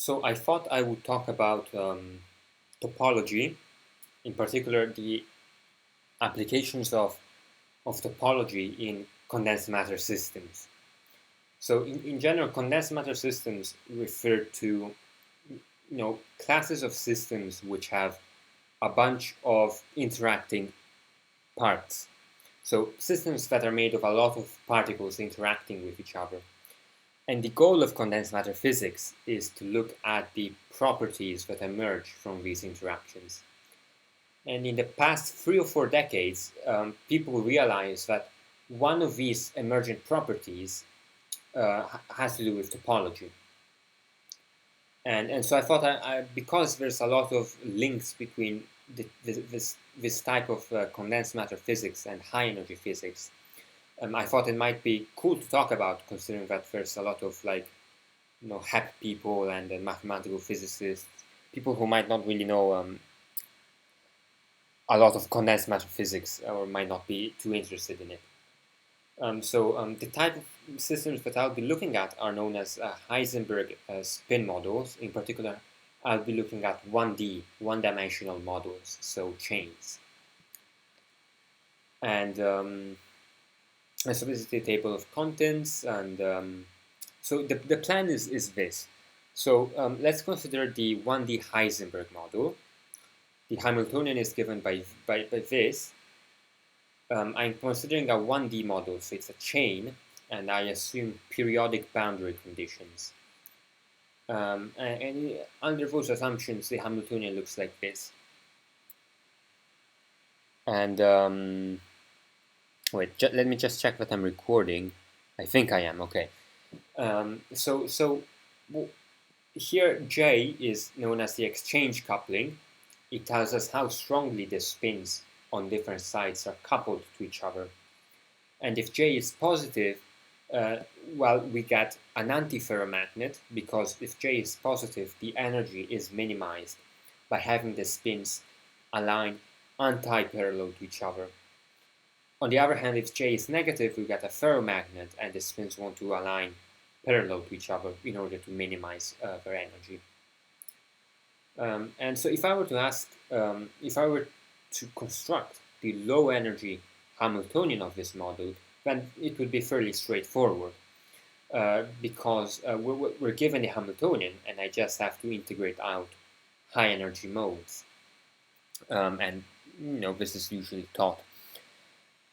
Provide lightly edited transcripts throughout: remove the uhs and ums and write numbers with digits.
So I thought I would talk about topology, in particular the applications of topology in condensed matter systems. So in general, condensed matter systems refer to classes of systems which have a bunch of interacting parts. So systems that are made of a lot of particles interacting with each other. And the goal of condensed matter physics is to look at the properties that emerge from these interactions. And in the past 3 or 4 decades, people realized that one of these emergent properties has to do with topology. And so I thought, because there's a lot of links between this type of condensed matter physics and high energy physics, I thought it might be cool to talk about, considering that there's a lot of HEP people and mathematical physicists, people who might not really know a lot of condensed matter physics or might not be too interested in it. The type of systems that I'll be looking at are known as Heisenberg spin models. In particular, I'll be looking at 1D, one-dimensional models, so chains. And so this is the table of contents, and so the plan is this. So let's consider the 1D Heisenberg model. The Hamiltonian is given by this. I'm considering a 1D model, so it's a chain, and I assume periodic boundary conditions. And under those assumptions, the Hamiltonian looks like this. And wait, let me just check that I'm recording. I think I am, okay. So here J is known as the exchange coupling. It tells us how strongly the spins on different sides are coupled to each other. And if J is positive, well, we get an antiferromagnet, because if J is positive, the energy is minimized by having the spins align anti-parallel to each other. On the other hand, if J is negative, we get a ferromagnet, and the spins want to align parallel to each other in order to minimize their energy. And so if I were to ask, if I were to construct the low energy Hamiltonian of this model, then it would be fairly straightforward, because we're given the Hamiltonian, and I just have to integrate out high energy modes. And this is usually taught.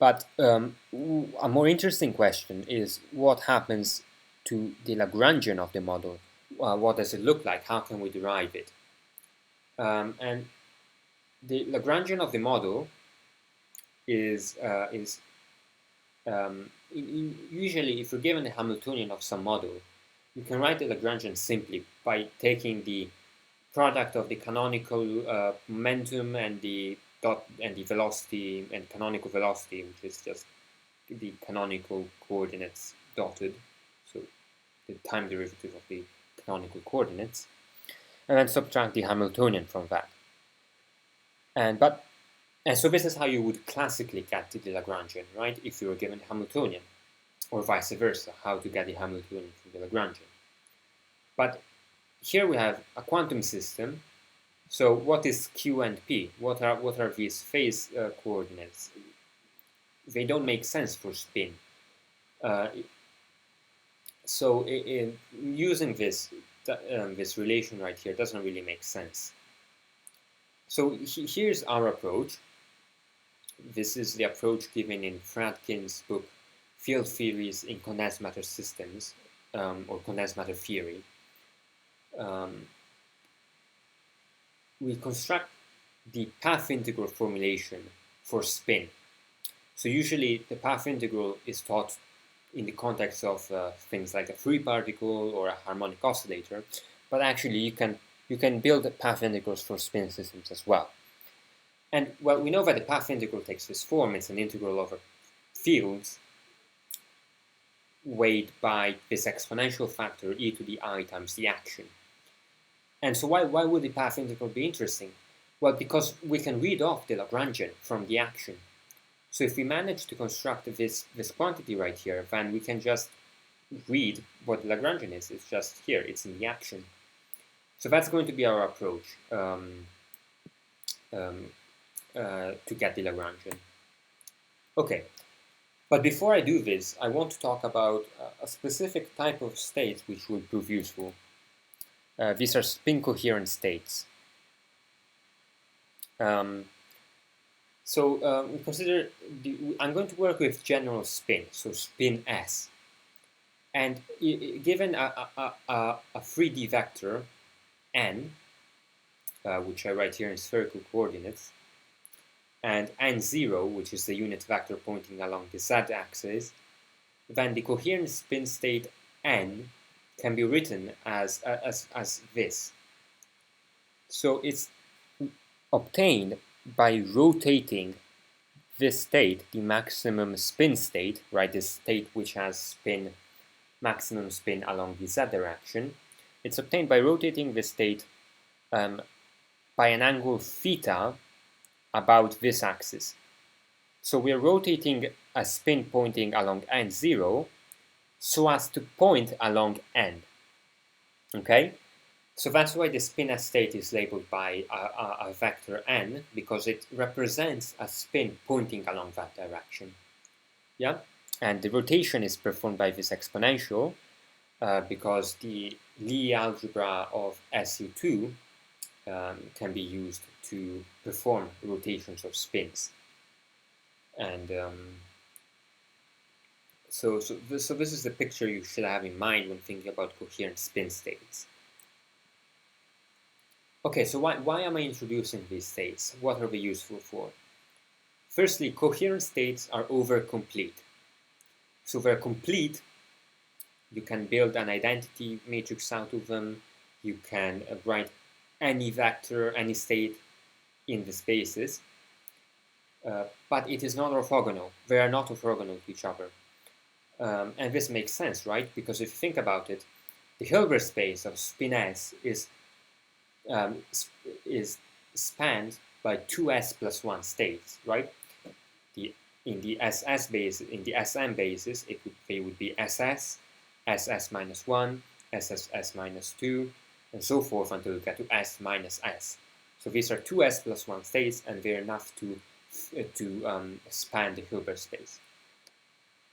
But a more interesting question is what happens to the Lagrangian of the model? What does it look like? How can we derive it? And the Lagrangian of the model is usually, if you're given the Hamiltonian of some model, you can write the Lagrangian simply by taking the product of the canonical momentum and the velocity and canonical velocity, which is just the canonical coordinates dotted, so the time derivative of the canonical coordinates, and then subtract the Hamiltonian from that. And so this is how you would classically get to the Lagrangian, right? If you were given the Hamiltonian, or vice versa, how to get the Hamiltonian from the Lagrangian. But here we have a quantum system. So what is Q and P? What are these phase coordinates? They don't make sense for spin. So using this relation right here doesn't really make sense. So here's our approach. This is the approach given in Fradkin's book, Field Theories in Condensed Matter Systems, or Condensed Matter Theory. We construct the path integral formulation for spin. So usually the path integral is taught in the context of things like a free particle or a harmonic oscillator, but actually you can build path integrals for spin systems as well. And well, we know that the path integral takes this form. It's an integral over fields weighed by this exponential factor e to the I times the action. And so why would the path integral be interesting? Well, because we can read off the Lagrangian from the action. So if we manage to construct this quantity right here, then we can just read what the Lagrangian is. It's just here, it's in the action. So that's going to be our approach to get the Lagrangian. Okay, but before I do this, I want to talk about a specific type of states which will prove useful. These are spin-coherent states. Consider, I'm going to work with general spin, so spin S. And given a 3D vector n, which I write here in spherical coordinates, and n0, which is the unit vector pointing along the z-axis, then the coherent spin state n can be written as this. So it's obtained by rotating this state, the maximum spin state, right? This state which has maximum spin along the z direction. It's obtained by rotating this state by an angle theta about this axis. So we're rotating a spin pointing along n0 so as to point along n. Okay? So that's why the spin S state is labeled by a vector n, because it represents a spin pointing along that direction. Yeah? And the rotation is performed by this exponential because the Lie algebra of SU2 can be used to perform rotations of spins. And so this is the picture you should have in mind when thinking about coherent spin states. Okay, so why am I introducing these states? What are they useful for? Firstly, coherent states are over-complete. So they're complete. You can build an identity matrix out of them. You can write any vector, any state in the spaces. But it is not orthogonal. They are not orthogonal to each other. And this makes sense, right? Because if you think about it, the Hilbert space of spin S is spanned by 2s plus 1 states, right? In the SS basis, in the SM basis, they would be SS, SS minus 1, SSS minus 2, and so forth until you get to S minus S. So these are 2s plus 1 states, and they're enough to span the Hilbert space.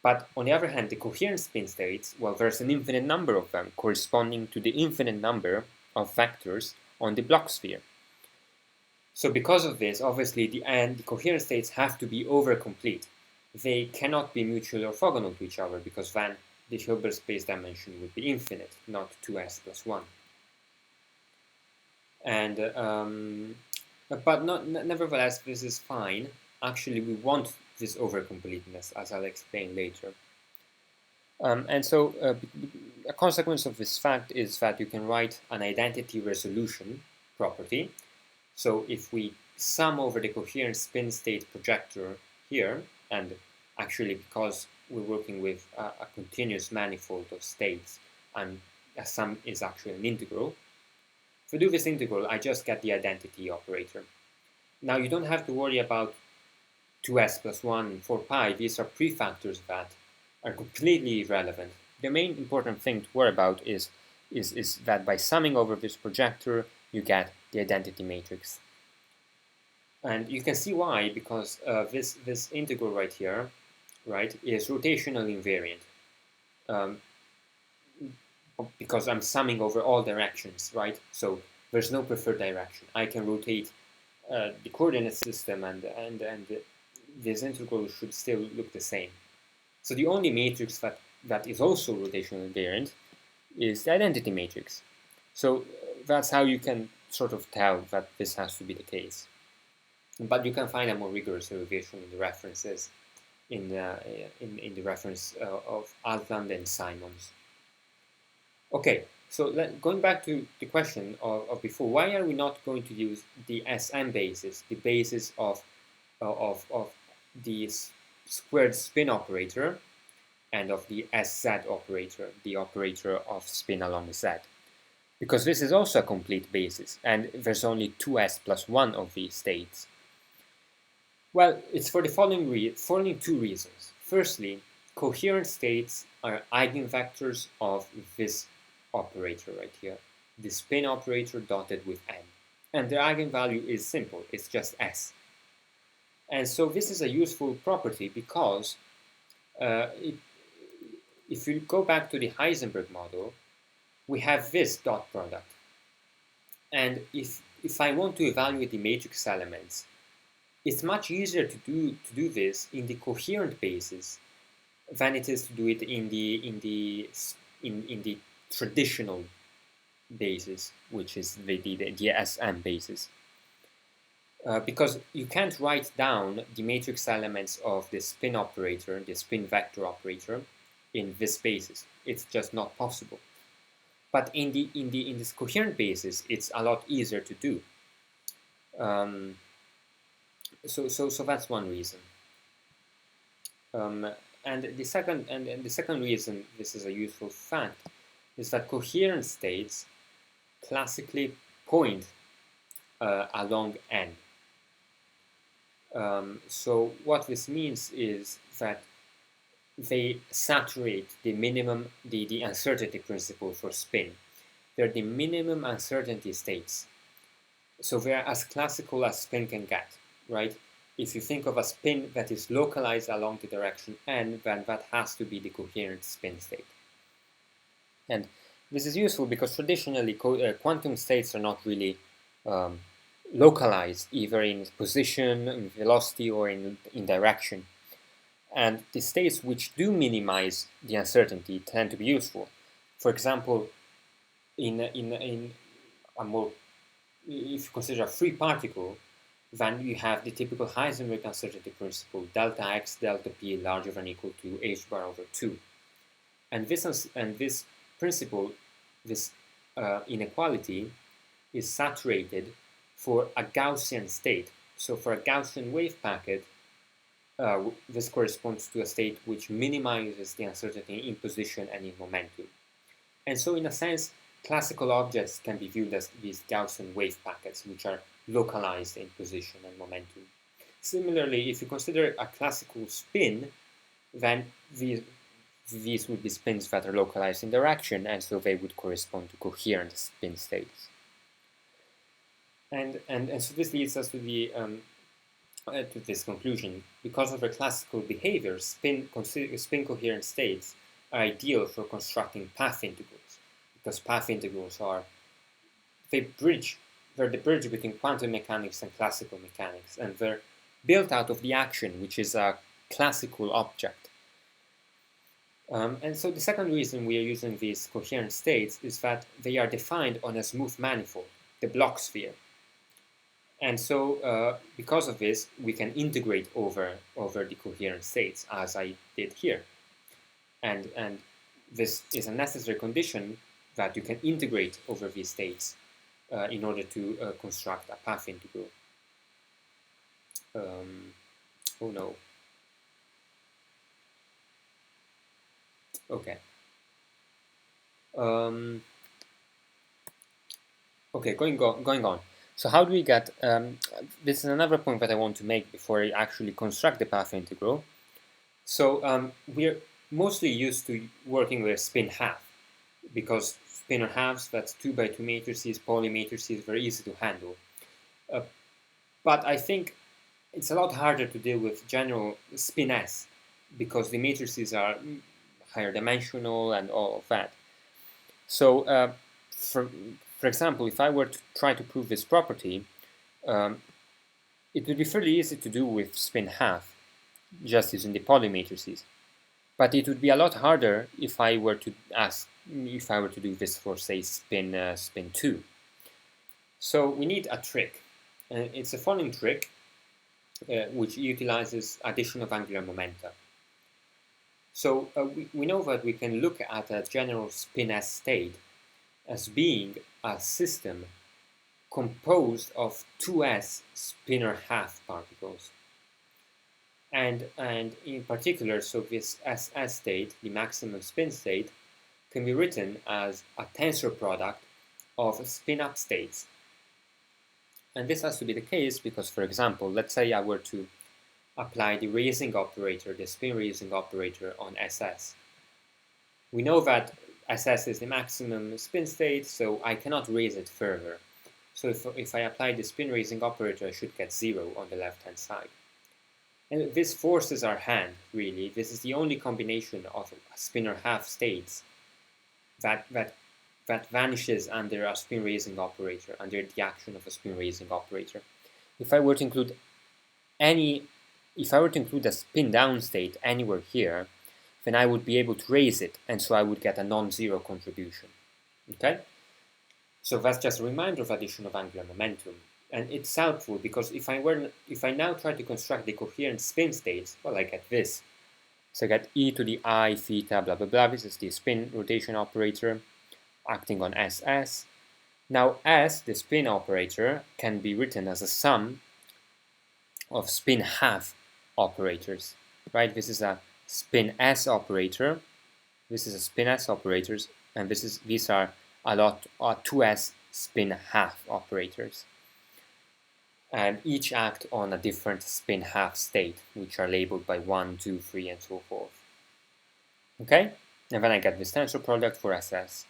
But on the other hand, the coherent spin states, well, there's an infinite number of them corresponding to the infinite number of vectors on the Bloch sphere. So because of this, obviously the coherent states have to be over-complete. They cannot be mutually orthogonal to each other because then the Hilbert space dimension would be infinite, not 2s plus 1. And nevertheless, this is fine. Actually, we want this over-completeness, as I'll explain later. And so a consequence of this fact is that you can write an identity resolution property. So if we sum over the coherent spin state projector here, and actually because we're working with a continuous manifold of states, and a sum is actually an integral, if we do this integral, I just get the identity operator. Now you don't have to worry about 2s plus 1 and 4 pi. These are prefactors that are completely irrelevant. The main important thing to worry about is that by summing over this projector, you get the identity matrix. And you can see why, because this integral right here, right, is rotationally invariant. Because I'm summing over all directions, right? So there's no preferred direction. I can rotate the coordinate system, and this integral should still look the same. So the only matrix that is also rotationally invariant is the identity matrix. So that's how you can sort of tell that this has to be the case. But you can find a more rigorous derivation in the references, in the reference of Altland and Simons. Okay, so going back to the question of before, why are we not going to use the SM basis, the basis of the squared spin operator, and of the SZ operator, the operator of spin along Z? Because this is also a complete basis, and there's only 2s plus 1 of these states. Well, it's for the following two reasons. Firstly, coherent states are eigenvectors of this operator right here, the spin operator dotted with n. And the eigenvalue is simple, it's just s. And so this is a useful property because if you go back to the Heisenberg model, we have this dot product. And if I want to evaluate the matrix elements, it's much easier to do this in the coherent basis than it is to do it in the traditional basis, which is the SM basis. Because you can't write down the matrix elements of the spin operator, the spin vector operator, in this basis. It's just not possible. But in this coherent basis, it's a lot easier to do. So that's one reason. And the second reason this is a useful fact is that coherent states classically point along n. So what this means is that they saturate the minimum, the uncertainty principle for spin. They're the minimum uncertainty states. So they're as classical as spin can get, right? If you think of a spin that is localized along the direction n, then that has to be the coherent spin state. And this is useful because traditionally quantum states are not really localized either in position, in velocity, or in direction. And the states which do minimize the uncertainty tend to be useful. For example, if you consider a free particle, then you have the typical Heisenberg uncertainty principle, delta x, delta p larger than or equal to h bar over 2. And this principle, this inequality, is saturated for a Gaussian state. So for a Gaussian wave packet, this corresponds to a state which minimizes the uncertainty in position and in momentum. And so in a sense, classical objects can be viewed as these Gaussian wave packets, which are localized in position and momentum. Similarly, if you consider a classical spin, then these would be spins that are localized in direction, and so they would correspond to coherent spin states. And so this leads us to the to this conclusion. Because of their classical behavior, spin coherent states are ideal for constructing path integrals, because path integrals are they're the bridge between quantum mechanics and classical mechanics, and they're built out of the action, which is a classical object. And so the second reason we are using these coherent states is that they are defined on a smooth manifold, the Bloch sphere. And so because of this, we can integrate over the coherent states, as I did here. And this is a necessary condition that you can integrate over these states in order to construct a path integral. Oh no. Okay. Okay, going on. So how do we get, this is another point that I want to make before I actually construct the path integral. So we're mostly used to working with spin half, because spinor halves, that's 2 by 2 matrices, Pauli matrices, very easy to handle. But I think it's a lot harder to deal with general spin S, because the matrices are higher dimensional and all of that. So for example, if I were to try to prove this property, it would be fairly easy to do with spin half, just using the Pauli matrices. But it would be a lot harder if I were to do this for, say, spin 2. So we need a trick. It's the following trick, which utilizes addition of angular momenta. So we know that we can look at a general spin S state as being a system composed of 2s spinor half particles. And in particular, so this SS state, the maximum spin state, can be written as a tensor product of spin-up states. And this has to be the case because, for example, let's say I were to apply the raising operator, the spin raising operator on SS. We know that SS is the maximum spin state, so I cannot raise it further. So if I apply the spin raising operator, I should get 0 on the left-hand side. And this forces our hand, really. This is the only combination of spinor half states that vanishes under a spin raising operator, under the action of a spin raising operator. If I were to include a spin down state anywhere here, then I would be able to raise it, and so I would get a non-zero contribution. Okay? So that's just a reminder of addition of angular momentum. And it's helpful because if I now try to construct the coherent spin states, well, I get this. So I get e to the I theta blah blah blah. This is the spin rotation operator acting on SS. Now S, the spin operator, can be written as a sum of spin half operators, right? This is a spin S operator. This is a spin S operators, and these are 2S spin half operators. And each act on a different spin half state, which are labeled by 1, 2, 3, and so forth. Okay? And then I get this tensor product for SS.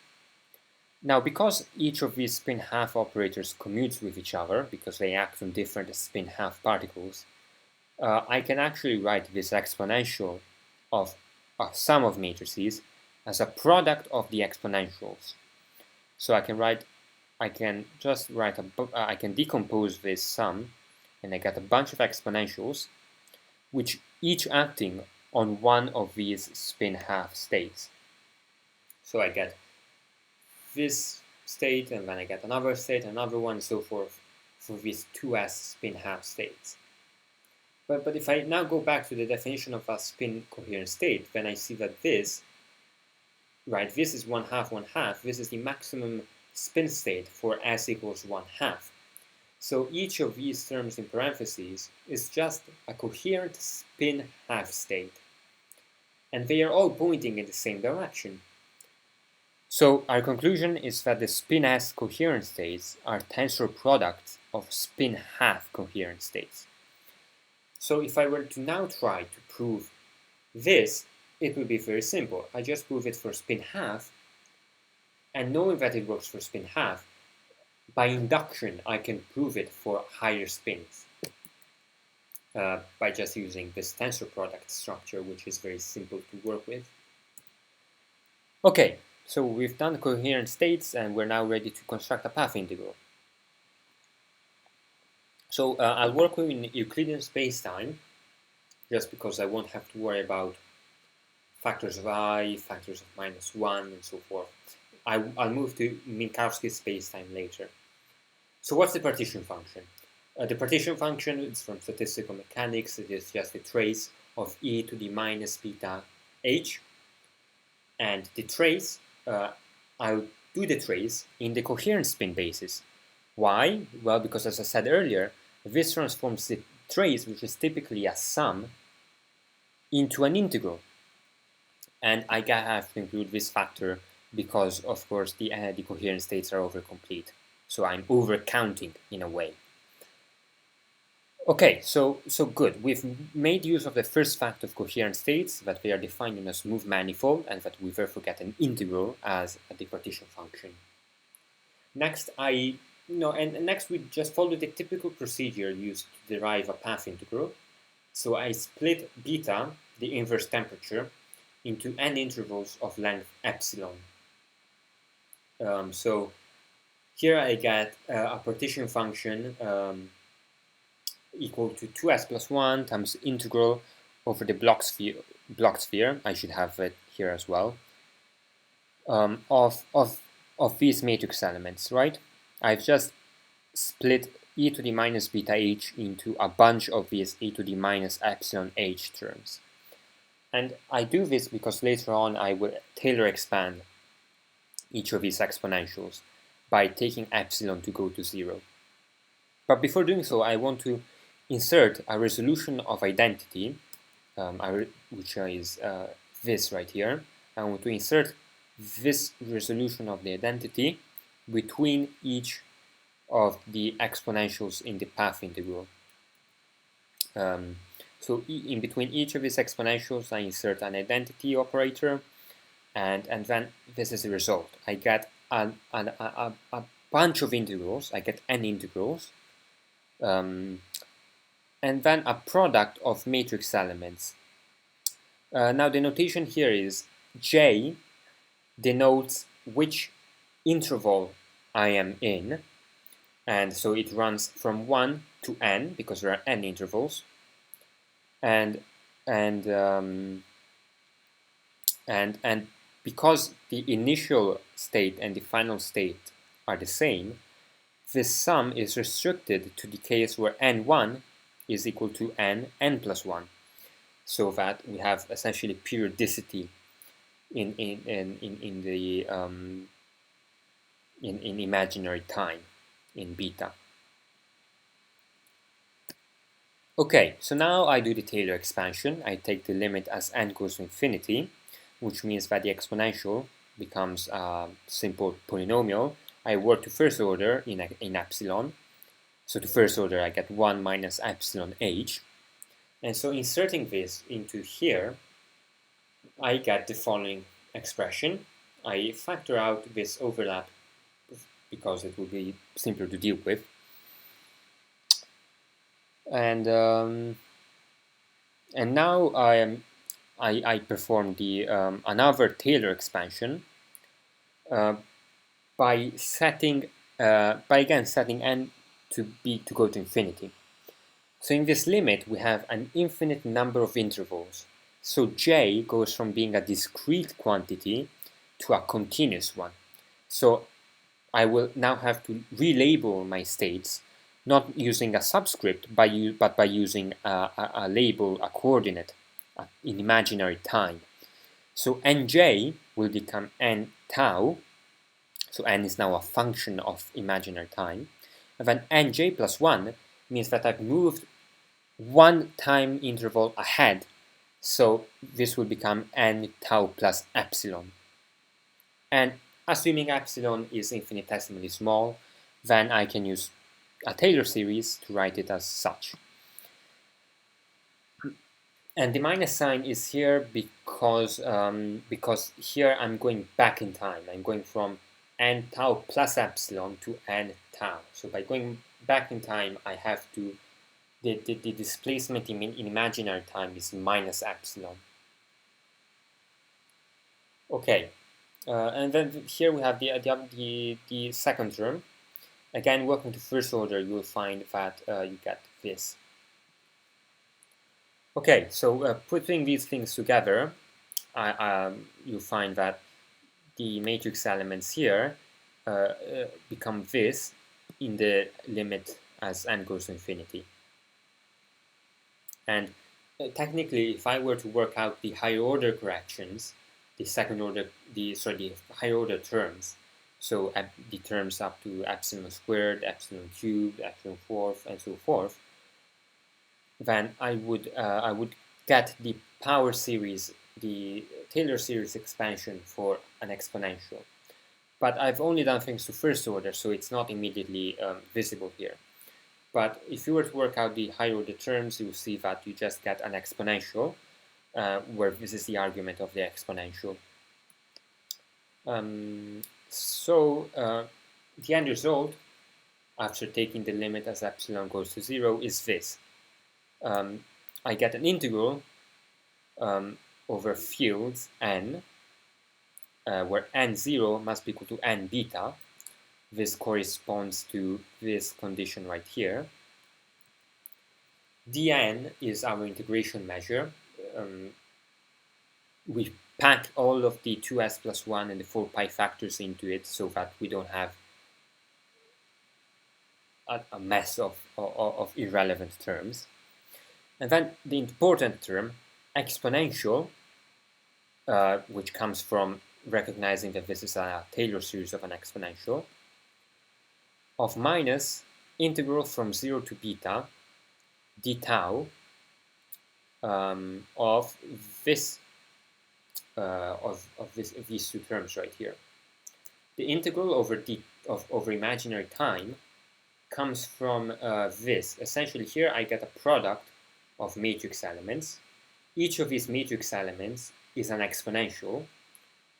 Now, because each of these spin half operators commutes with each other, because they act on different spin half particles, I can actually write this exponential of a sum of matrices as a product of the exponentials. So I can decompose this sum, and I get a bunch of exponentials, which each acting on one of these spin half states. So I get this state, and then I get another state, another one, and so forth, for these 2S spin half states. But if I now go back to the definition of a spin coherent state, then I see that this is 1/2, 1/2. This is the maximum spin state for S equals 1/2. So each of these terms in parentheses is just a coherent spin half state. And they are all pointing in the same direction. So our conclusion is that the spin S coherent states are tensor products of spin half coherent states. So if I were to now try to prove this, it would be very simple. I just prove it for spin half, and knowing that it works for spin half, by induction I can prove it for higher spins by just using this tensor product structure, which is very simple to work with. Okay, so we've done coherent states, and we're now ready to construct a path integral. So I'll work with Euclidean spacetime, just because I won't have to worry about factors of I, factors of -1, and so forth. I'll move to Minkowski spacetime later. So what's the partition function? The partition function is from statistical mechanics. It is just a trace of e to the minus beta h. And the trace, I'll do the trace in the coherent spin basis. Why? Well, because as I said earlier, this transforms the trace, which is typically a sum, into an integral. And I have to include this factor because, of course, the coherent states are overcomplete. So I'm overcounting in a way. Okay, so good. We've made use of the first fact of coherent states, that they are defined in a smooth manifold, and that we therefore get an integral as the partition function. Next, next we just follow the typical procedure used to derive a path integral. So I split beta, the inverse temperature, into n intervals of length epsilon. So here I get a partition function equal to 2s plus 1 times integral over the block sphere. I should have it here as well. Of these matrix elements, right? I've just split e to the minus beta h into a bunch of these e to the minus epsilon h terms. And I do this because later on I will Taylor expand each of these exponentials by taking epsilon to go to 0. But before doing so, I want to insert a resolution of identity, which is this right here. I want to insert this resolution of the identity between each of the exponentials in the path integral. So in between each of these exponentials, I insert an identity operator, and then this is the result. I get a bunch of integrals. I get n integrals, and then a product of matrix elements. Now the notation here is J denotes which interval I am in, and so it runs from 1 to n because there are n intervals, and because the initial state and the final state are the same, this sum is restricted to the case where n1 is equal to n plus 1, so that we have essentially periodicity in imaginary time in beta. Okay, so now I do the Taylor expansion. I take the limit as n goes to infinity, which means that the exponential becomes a simple polynomial. I work to first order in epsilon. So to first order, I get 1 minus epsilon h. And so inserting this into here, I get the following expression. I factor out this overlap because it will be simpler to deal with. And now I perform the another Taylor expansion by again setting n to go to infinity. So in this limit we have an infinite number of intervals. So J goes from being a discrete quantity to a continuous one. So I will now have to relabel my states, not using a subscript, but by using a label, a coordinate in imaginary time. So nj will become n tau, so n is now a function of imaginary time, and then nj plus 1 means that I've moved one time interval ahead, so this will become n tau plus epsilon. And assuming epsilon is infinitesimally small, then I can use a Taylor series to write it as such. And the minus sign is here because here I'm going back in time. I'm going from n tau plus epsilon to n tau. So by going back in time, I have to, the displacement in imaginary time is minus epsilon. Okay, and then here we have the second term. Again, working to first order, you will find that you get this. Okay, so putting these things together, you find that the matrix elements here become this in the limit as n goes to infinity. And technically, if I were to work out the higher order corrections, the higher order terms, so the terms up to epsilon squared, epsilon cubed, epsilon fourth, and so forth, then I would get the power series, the Taylor series expansion for an exponential. But I've only done things to first order, so it's not immediately visible here. But if you were to work out the higher order terms, you will see that you just get an exponential, where this is the argument of the exponential. So the end result, after taking the limit as epsilon goes to 0, is this. I get an integral over fields n, where n0 must be equal to n beta. This corresponds to this condition right here. dn is our integration measure. We pack all of the 2s plus 1 and the 4 pi factors into it so that we don't have a mess of irrelevant terms. And then the important term, exponential, which comes from recognizing that this is a Taylor series of an exponential, of minus integral from 0 to beta d tau of this these two terms right here. The integral over imaginary time comes from this. Essentially, here I get a product of matrix elements. Each of these matrix elements is an exponential,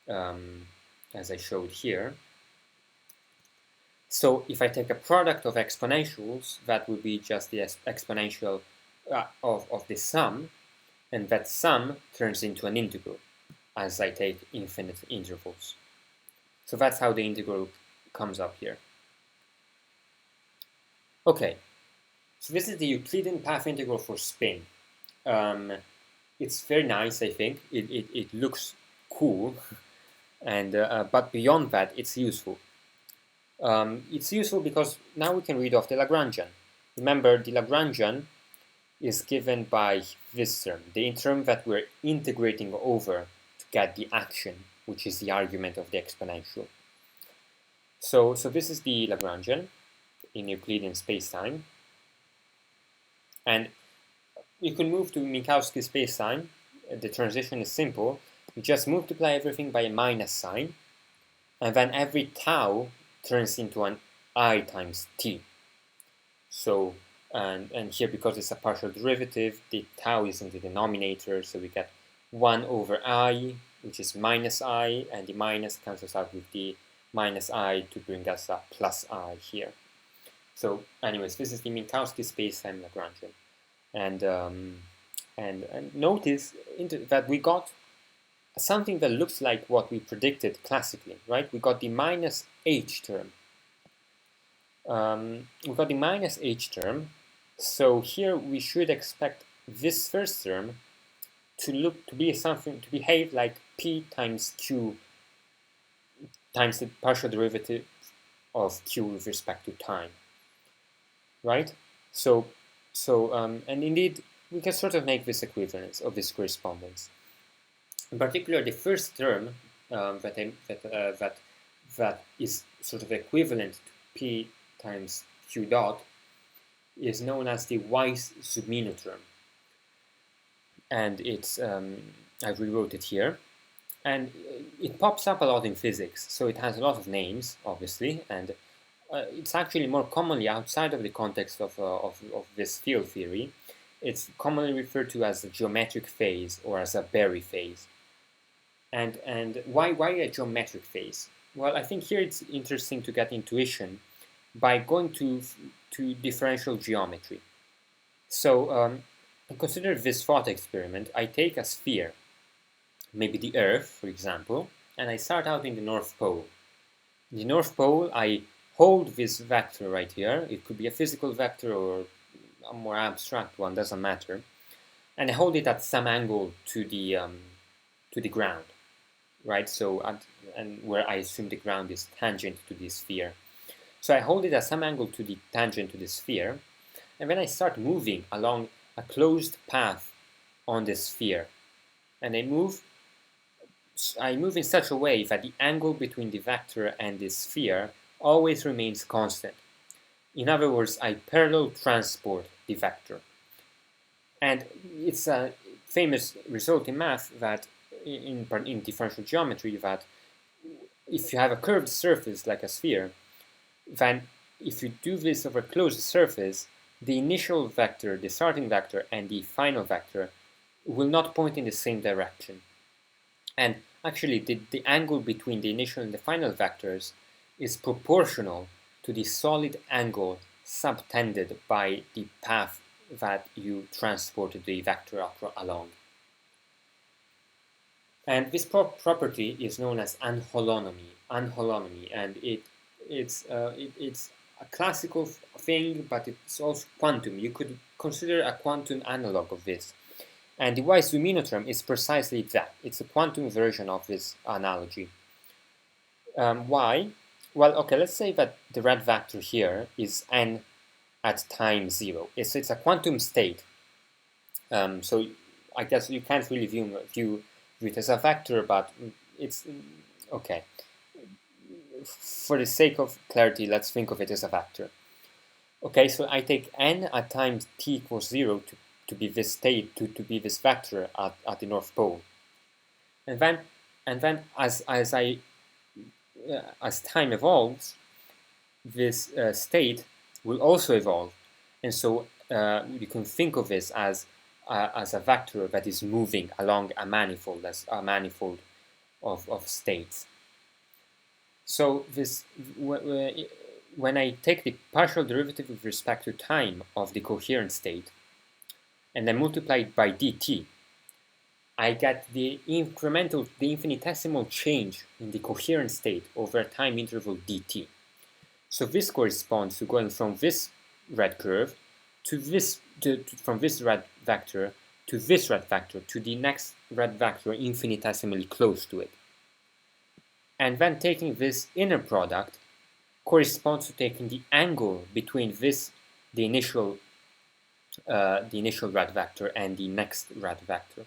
as I showed here. So if I take a product of exponentials, that would be just the exponential of the sum, and that sum turns into an integral as I take infinite intervals. So that's how the integral comes up here. Okay, so this is the Euclidean path integral for spin. It's very nice, I think. It looks cool, and but beyond that, it's useful. It's useful because now we can read off the Lagrangian. Remember, the Lagrangian is given by this term, the term that we're integrating over to get the action, which is the argument of the exponential. So this is the Lagrangian in Euclidean spacetime. And you can move to Minkowski spacetime. The transition is simple. You just multiply everything by a minus sign, and then every tau turns into an I times t. So, and here, because it's a partial derivative, the tau is in the denominator, so we get 1 over I, which is minus I, and the minus cancels out with the minus I to bring us a plus I here. So anyways, this is the Minkowski spacetime Lagrangian. And notice that we got something that looks like what we predicted classically, right? We got the minus h term. We got the minus h term. So here we should expect this first term to behave like p times q times the partial derivative of q with respect to time, right? And indeed, we can sort of make this equivalence of this correspondence. In particular, the first term that is sort of equivalent to p times q dot is known as the Weiss Zumino term, and it's I rewrote it here, and it pops up a lot in physics. So it has a lot of names, obviously, and it's actually more commonly outside of the context of this field theory. It's commonly referred to as a geometric phase or as a Berry phase. And why a geometric phase? Well, I think here it's interesting to get intuition by going to differential geometry. So consider this thought experiment. I take a sphere, maybe the Earth, for example, and I start out in the North Pole. In the North Pole, I hold this vector right here. It could be a physical vector or a more abstract one, doesn't matter. And I hold it at some angle to the ground, right? So and where I assume the ground is tangent to the sphere. So I hold it at some angle to the tangent to the sphere, and then I start moving along a closed path on the sphere, and I move in such a way that the angle between the vector and the sphere always remains constant. In other words, I parallel transport the vector. And it's a famous result in math that in differential geometry that if you have a curved surface like a sphere, then if you do this over a closed surface, the initial vector, the starting vector, and the final vector will not point in the same direction. And actually, the angle between the initial and the final vectors is proportional to the solid angle subtended by the path that you transported the vector along. And this property is known as anholonomy, and it's a classical thing, but it's also quantum. You could consider a quantum analog of this. And the Weiss-Zumino term is precisely that. It's a quantum version of this analogy. Why? Well, okay, let's say that the red vector here is n at time 0. It's a quantum state. So I guess you can't really view it as a vector, but it's okay. For the sake of clarity, let's think of it as a vector. Okay, so I take n at time t equals 0 to be this state, to be this vector at the North Pole. And then as time evolves, this state will also evolve, and so you can think of this as a vector that is moving along a manifold, of states. So this, when I take the partial derivative with respect to time of the coherent state and then multiply it by dt, I get the infinitesimal change in the coherent state over a time interval dt. So this corresponds to going from this red curve to this, from this red vector to this red vector to the next red vector infinitesimally close to it. And then taking this inner product corresponds to taking the angle between this, the initial red vector and the next red vector.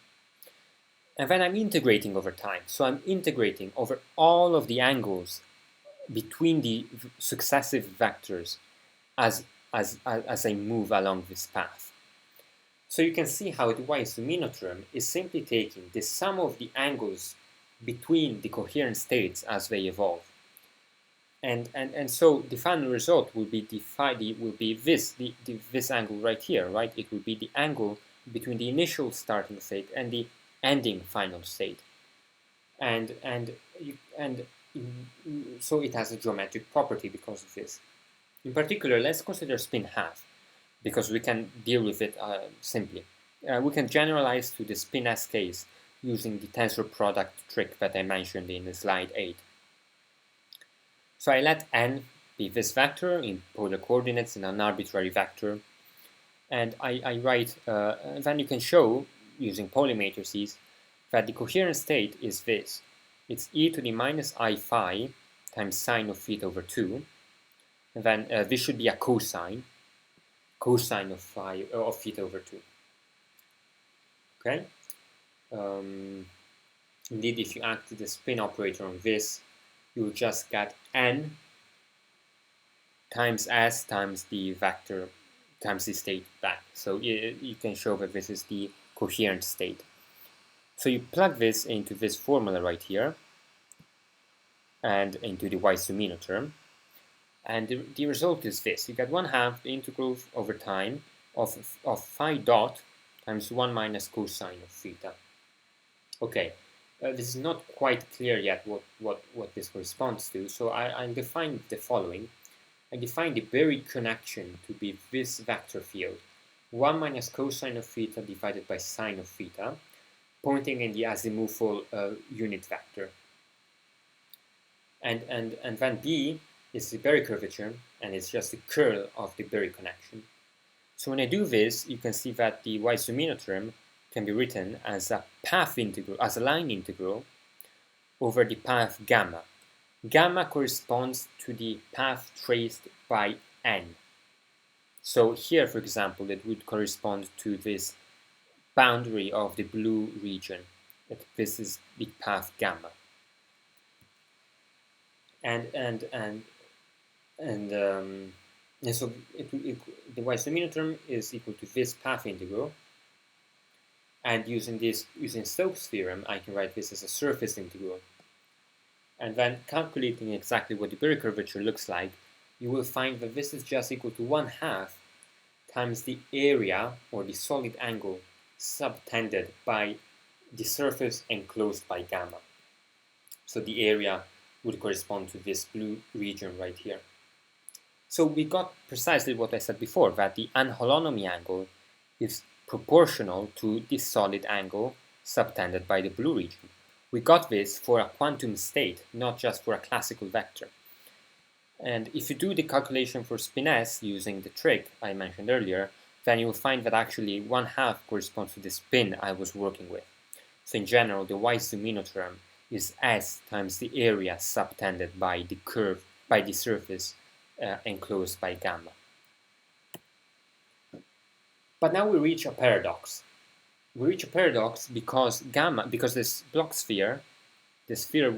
And then I'm integrating over time. So I'm integrating over all of the angles between the successive vectors as I move along this path. So you can see how the y-isominotherm is simply taking the sum of the angles between the coherent states as they evolve. And so the final result will be this angle right here, right? It will be the angle between the initial starting state and the ending final state. And so it has a geometric property because of this. In particular, let's consider spin half, because we can deal with it simply. We can generalize to the spin S case using the tensor product trick that I mentioned in slide 8. So I let n be this vector in polar coordinates in an arbitrary vector, and I write, then you can show, using Pauli matrices, that the coherent state is this. It's e to the minus I phi times sine of theta over 2, and then this should be a cosine of phi of theta over 2. Okay. Indeed, if you act the spin operator on this, you will just get n times s times the vector times the state back. So you can show that this is the coherent state. So you plug this into this formula right here and into the y-isominotherm, and the result is this. You get 1/2 the integral over time of phi dot times 1 minus cosine of theta. Okay, this is not quite clear yet what this corresponds to, so I'll define the following. I define the buried connection to be this vector field, 1 minus cosine of theta divided by sine of theta, pointing in the azimuthal unit vector. And then B is the Berry curvature, and it's just the curl of the Berry connection. So when I do this, you can see that the y-isominotherm can be written as a path integral, as a line integral over the path gamma. Gamma corresponds to the path traced by n. So here, for example, it would correspond to this boundary of the blue region. This is the path gamma. And so the y-isominotherm is equal to this path integral. And using Stokes' theorem, I can write this as a surface integral. And then calculating exactly what the Berry curvature looks like, you will find that this is just equal to 1/2 times the area, or the solid angle, subtended by the surface enclosed by gamma. So the area would correspond to this blue region right here. So we got precisely what I said before, that the anholonomy angle is proportional to the solid angle subtended by the blue region. We got this for a quantum state, not just for a classical vector. And if you do the calculation for spin S using the trick I mentioned earlier, then you will find that actually 1/2 corresponds to the spin I was working with. So in general, the y-isominotherm is S times the area subtended by the curve, by the surface enclosed by gamma. But now we reach a paradox. We reach a paradox because this block sphere, the sphere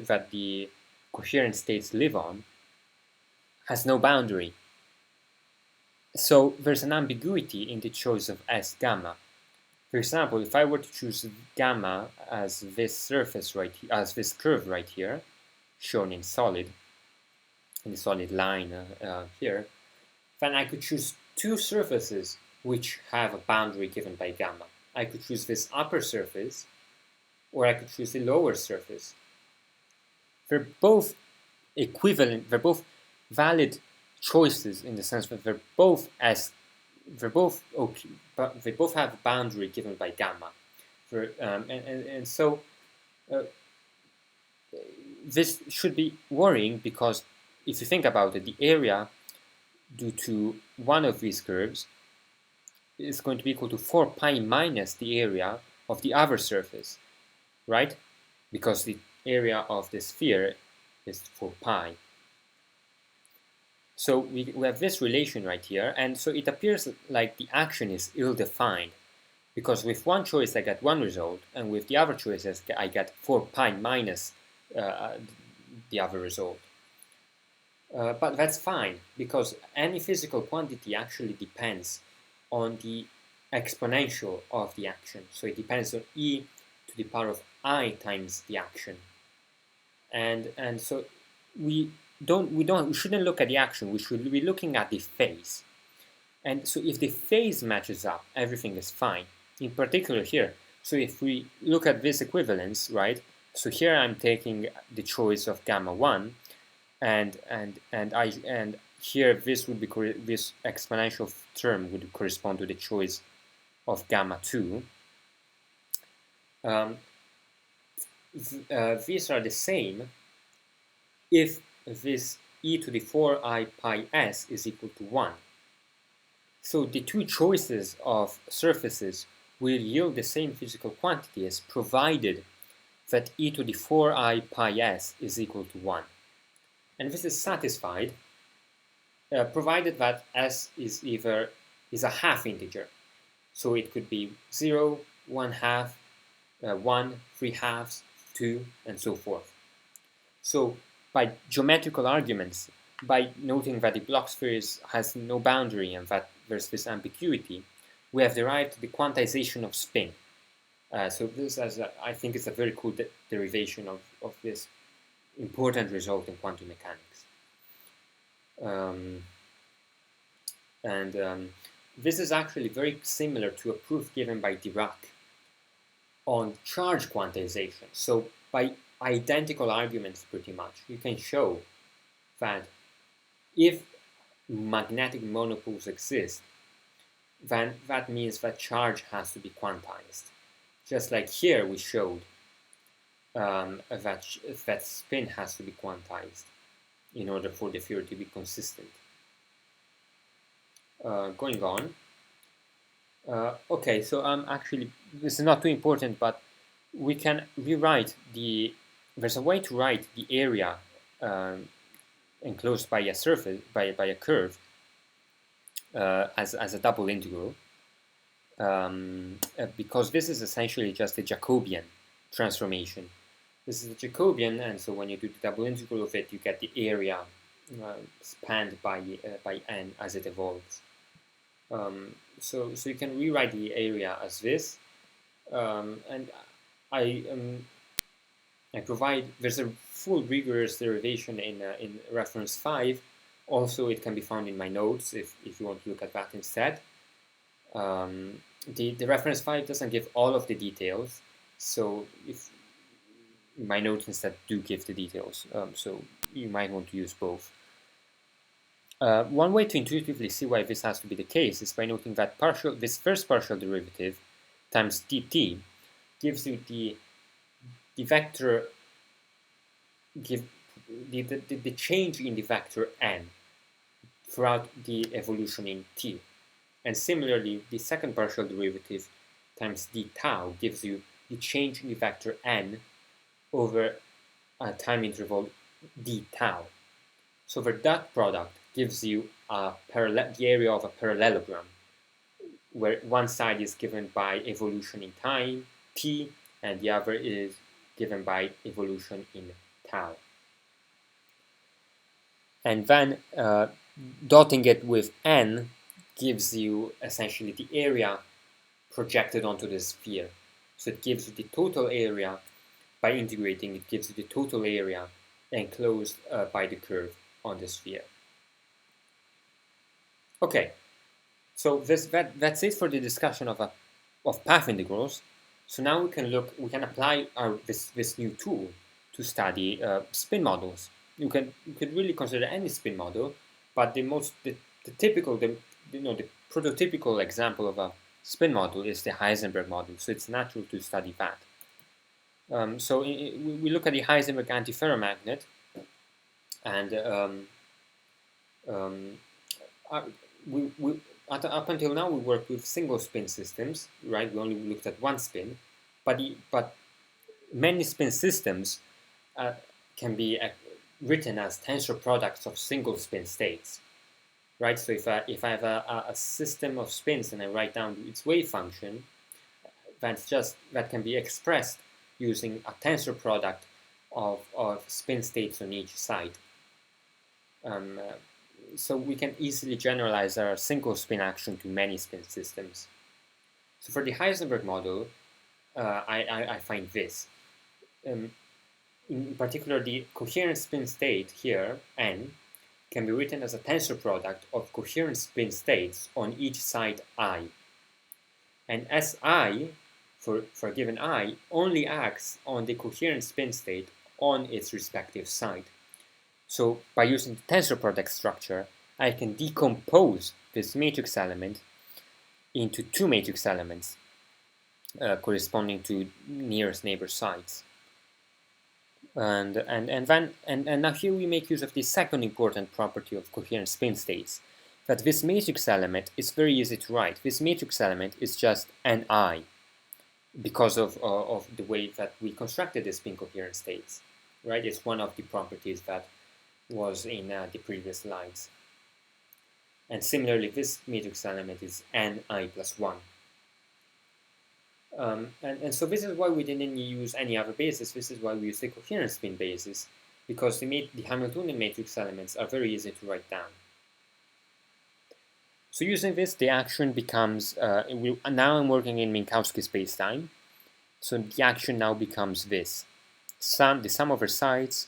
that the coherent states live on, has no boundary. So there's an ambiguity in the choice of S gamma. For example, if I were to choose gamma as this surface right here, as this curve right here, shown in the solid line here, then I could choose two surfaces which have a boundary given by gamma. I could choose this upper surface, or I could choose the lower surface, they're both equivalent, they're both valid choices in the sense that they're both okay, but they both have a boundary given by gamma. So this should be worrying, because if you think about it, the area due to one of these curves is going to be equal to 4 pi minus the area of the other surface, right? Because the area of the sphere is 4 pi. So we have this relation right here, and so it appears like the action is ill-defined, because with one choice I get one result, and with the other choices I get 4 pi minus the other result. But that's fine, because any physical quantity actually depends on the exponential of the action. So it depends on e to the power of I times the action. And so we shouldn't look at the action, we should be looking at the phase. And so if the phase matches up, everything is fine. In particular here, so if we look at this equivalence, right? So here I'm taking the choice of gamma 1, and here this would be this exponential term would correspond to the choice of gamma 2. These are the same if this e to the 4i pi s is equal to 1. So the two choices of surfaces will yield the same physical quantities, provided that e to the 4i pi s is equal to 1. And this is satisfied provided that s is a half integer. So it could be 0, 1/2, 1, 3/2, 2, and so forth. So by geometrical arguments, by noting that the Bloch sphere has no boundary and that there's this ambiguity, we have derived the quantization of spin. So this, I think, is a very cool derivation of this important result in quantum mechanics. This is actually very similar to a proof given by Dirac on charge quantization. So by identical arguments, pretty much, you can show that if magnetic monopoles exist, then that means that charge has to be quantized. Just like here we showed that spin has to be quantized in order for the theory to be consistent. Going on. Okay, so actually this is not too important, but we can rewrite there's a way to write the area enclosed by a surface, by a curve, as a double integral, because this is essentially just a Jacobian transformation. This is a Jacobian, and so when you do the double integral of it, you get the area spanned by n as it evolves. So you can rewrite the area as this, and I provide, there's a full rigorous derivation in reference 5. Also, it can be found in my notes if you want to look at that instead. The reference 5 doesn't give all of the details, so if my notes instead do give the details, so you might want to use both. One way to intuitively see why this has to be the case is by noting that this first partial derivative times dt gives you the vector, the change in the vector n throughout the evolution in t. And similarly, the second partial derivative times d tau gives you the change in the vector n over a time interval d tau. So the dot product gives you the area of a parallelogram, where one side is given by evolution in time, t, and the other is given by evolution in tau. And then dotting it with n gives you essentially the area projected onto the sphere. So it gives you the total area. By integrating, it gives you the total area enclosed by the curve on the sphere. Okay, so that's it for the discussion of path integrals. So now we can apply this new tool to study spin models. You could really consider any spin model, but the typical, the prototypical example of a spin model is the Heisenberg model. So it's natural to study that. So we look at the Heisenberg antiferromagnet, and up until now we worked with single spin systems, right? We only looked at one spin, but many spin systems can be written as tensor products of single spin states, right? So if I have a system of spins and I write down its wave function, that can be expressed using a tensor product of spin states on each side. So we can easily generalize our single spin action to many spin systems. So for the Heisenberg model, I find this. In particular, the coherent spin state here, n, can be written as a tensor product of coherent spin states on each side I. And Si, for a given I, only acts on the coherent spin state on its respective side. So by using the tensor product structure, I can decompose this matrix element into two matrix elements corresponding to nearest neighbor sides. And now here we make use of the second important property of coherent spin states, that this matrix element is very easy to write. This matrix element is just Ni because of the way that we constructed the spin coherent states, right? It's one of the properties that was in the previous slides. And similarly, this matrix element is Ni plus 1. And so this is why we didn't use any other basis. This is why we use the coherent spin basis, because the Hamiltonian matrix elements are very easy to write down. So using this, the action becomes, now I'm working in Minkowski spacetime, so the action now becomes this. The sum over sides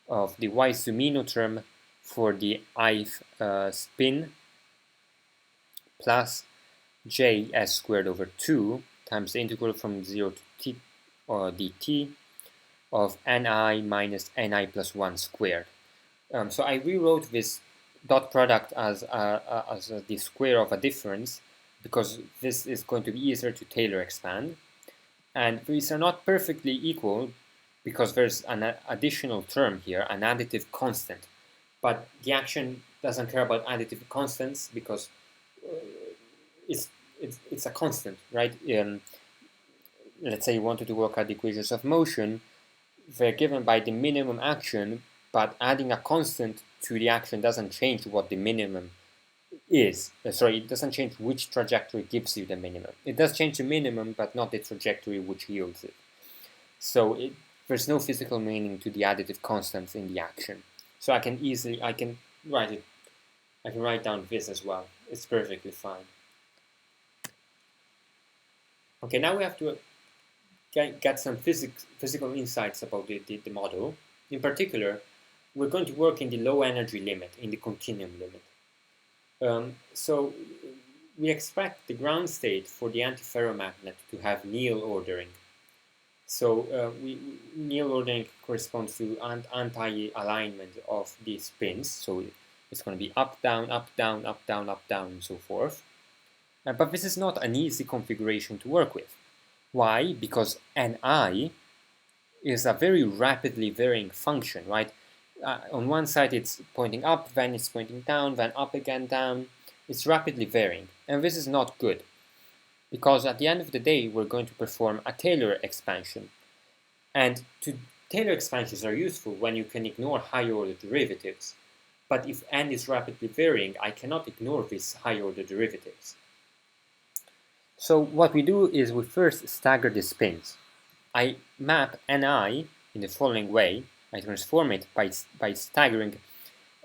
of the y Zumino term for the ith spin plus j s squared over 2 times the integral from 0 to t or dt of ni minus ni plus 1 squared. So I rewrote this dot product as the square of a difference, because this is going to be easier to Taylor expand. And these are not perfectly equal because there's an additional term here, an additive constant. But the action doesn't care about additive constants because it's a constant, right? Let's say you wanted to work out the equations of motion. They're given by the minimum action, but adding a constant to the action doesn't change what the minimum is. It doesn't change which trajectory gives you the minimum. It does change the minimum, but not the trajectory which yields it. So there's no physical meaning to the additive constants in the action. So I can write down this as well. It's perfectly fine. Okay, now we have to get some physical insights about the model. In particular, we're going to work in the low energy limit, in the continuum limit. So we expect the ground state for the antiferromagnet to have Néel ordering. So Néel ordering corresponds to anti-alignment of the spins. So it's going to be up, down, up, down, up, down, up, down, and so forth. But this is not an easy configuration to work with. Why? Because Ni is a very rapidly varying function, right? On one side it's pointing up, then it's pointing down, then up again, down. It's rapidly varying, and this is not good, because at the end of the day we're going to perform a Taylor expansion, and Taylor expansions are useful when you can ignore higher order derivatives. But if n is rapidly varying, I cannot ignore these higher order derivatives. So what we do is we first stagger the spins. I map Ni in the following way. I transform it by staggering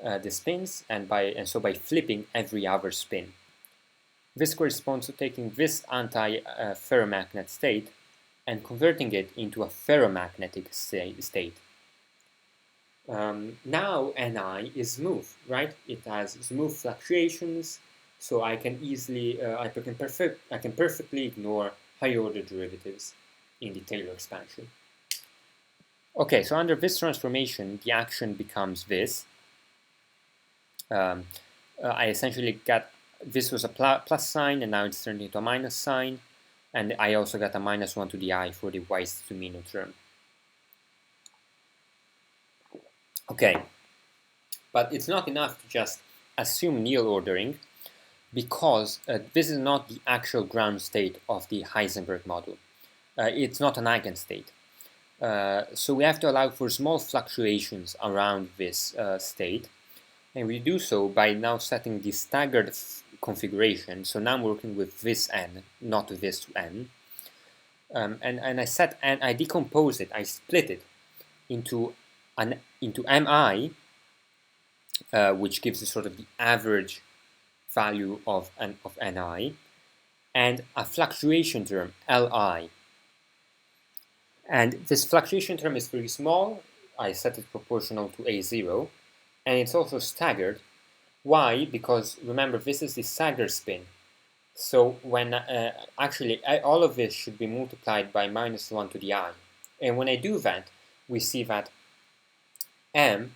the spins and so by flipping every other spin. This corresponds to taking this anti-ferromagnet state and converting it into a ferromagnetic state. Now Ni is smooth, right? It has smooth fluctuations, so I can easily I can perfectly ignore higher order derivatives in the Taylor expansion. Okay, so under this transformation, the action becomes this. I essentially got, this was a plus sign, and now it's turned into a minus sign, and I also got a minus 1 to the I for the Weiss-Zumino term. Okay, but it's not enough to just assume Néel ordering, because this is not the actual ground state of the Heisenberg model. It's not an eigenstate. So we have to allow for small fluctuations around this state, and we do so by now setting the staggered configuration. So now I'm working with this n, not this to n. And I set n, I decompose it, I split it into mi, which gives us sort of the average value of ni, and a fluctuation term, li. And this fluctuation term is very small. I set it proportional to a0, and it's also staggered. Why? Because remember, this is the stagger spin. So when actually all of this should be multiplied by minus 1 to the I. And when I do that, we see that M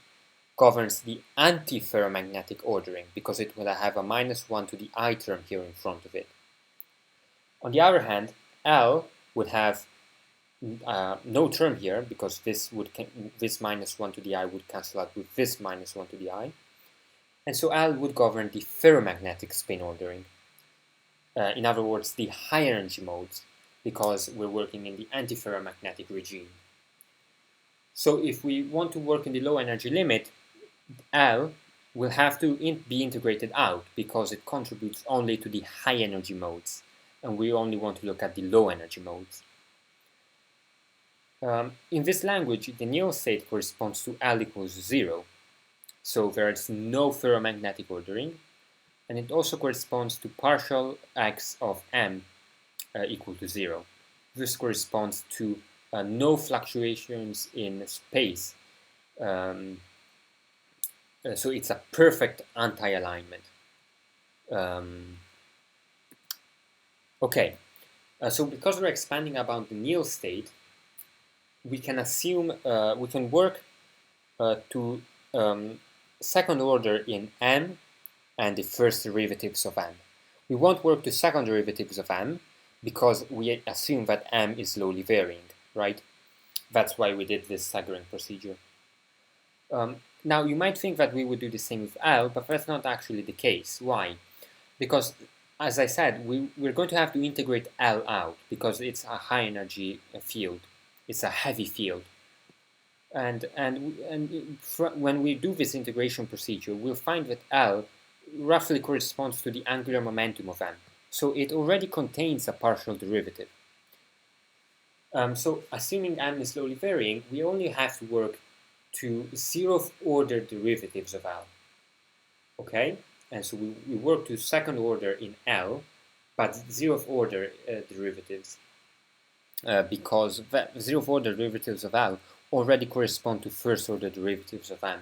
governs the antiferromagnetic ordering, because it will have a minus 1 to the I term here in front of it. On the other hand, L would have no term here, because this minus 1 to the I would cancel out with this minus 1 to the I. And so L would govern the ferromagnetic spin ordering. In other words, the high energy modes, because we're working in the antiferromagnetic regime. So if we want to work in the low energy limit, L will have to be integrated out, because it contributes only to the high energy modes, and we only want to look at the low energy modes. In this language, the Néel state corresponds to L equals 0, so there is no ferromagnetic ordering, and it also corresponds to partial x of m equal to 0. This corresponds to no fluctuations in space. So it's a perfect anti-alignment. Okay, so because we're expanding about the Néel state, we can assume, we can work to second order in m and the first derivatives of m. We won't work to second derivatives of m, because we assume that m is slowly varying, right? That's why we did this staggering procedure. Now, you might think that we would do the same with L, but that's not actually the case. Why? Because, as I said, we're going to have to integrate L out, because it's a high energy field. It's a heavy field. And when we do this integration procedure, we'll find that L roughly corresponds to the angular momentum of m. So it already contains a partial derivative. So assuming m is slowly varying, we only have to work to zeroth order derivatives of L. Okay? And so we work to second order in L, but zeroth order derivatives. Because zeroth order derivatives of L already correspond to first order derivatives of m.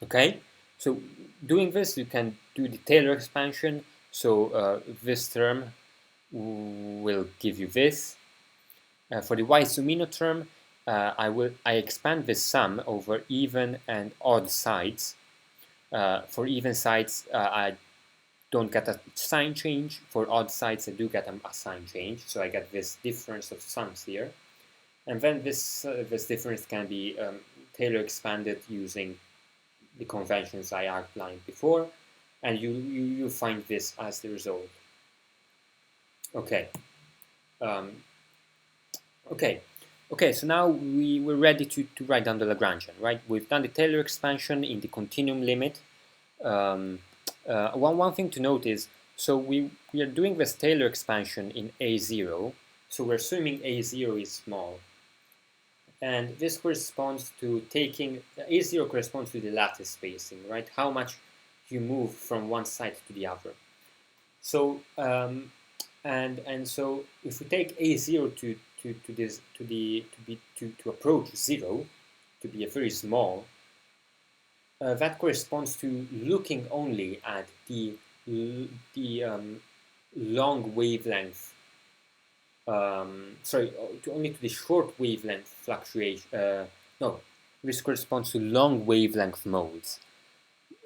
Okay, so doing this, you can do the Taylor expansion. So this term will give you this. For the Weiss-Zumino term, I expand this sum over even and odd sides. For even sides, I don't get a sign change. For odd sides, I do get a sign change. So I get this difference of sums here. And then this difference can be Taylor expanded using the conventions I outlined before, and you find this as the result. Okay. Okay, so now we're ready to write down the Lagrangian, right? We've done the Taylor expansion in the continuum limit. One thing to note is, so we are doing this Taylor expansion in A0, so we're assuming A0 is small. And this corresponds to taking, A0 corresponds to the lattice spacing, right? How much you move from one side to the other. So, and so if we take A0 to approach 0, to be a very small, that corresponds to looking only at the long wavelength only to the short wavelength fluctuation. No, this corresponds to long wavelength modes.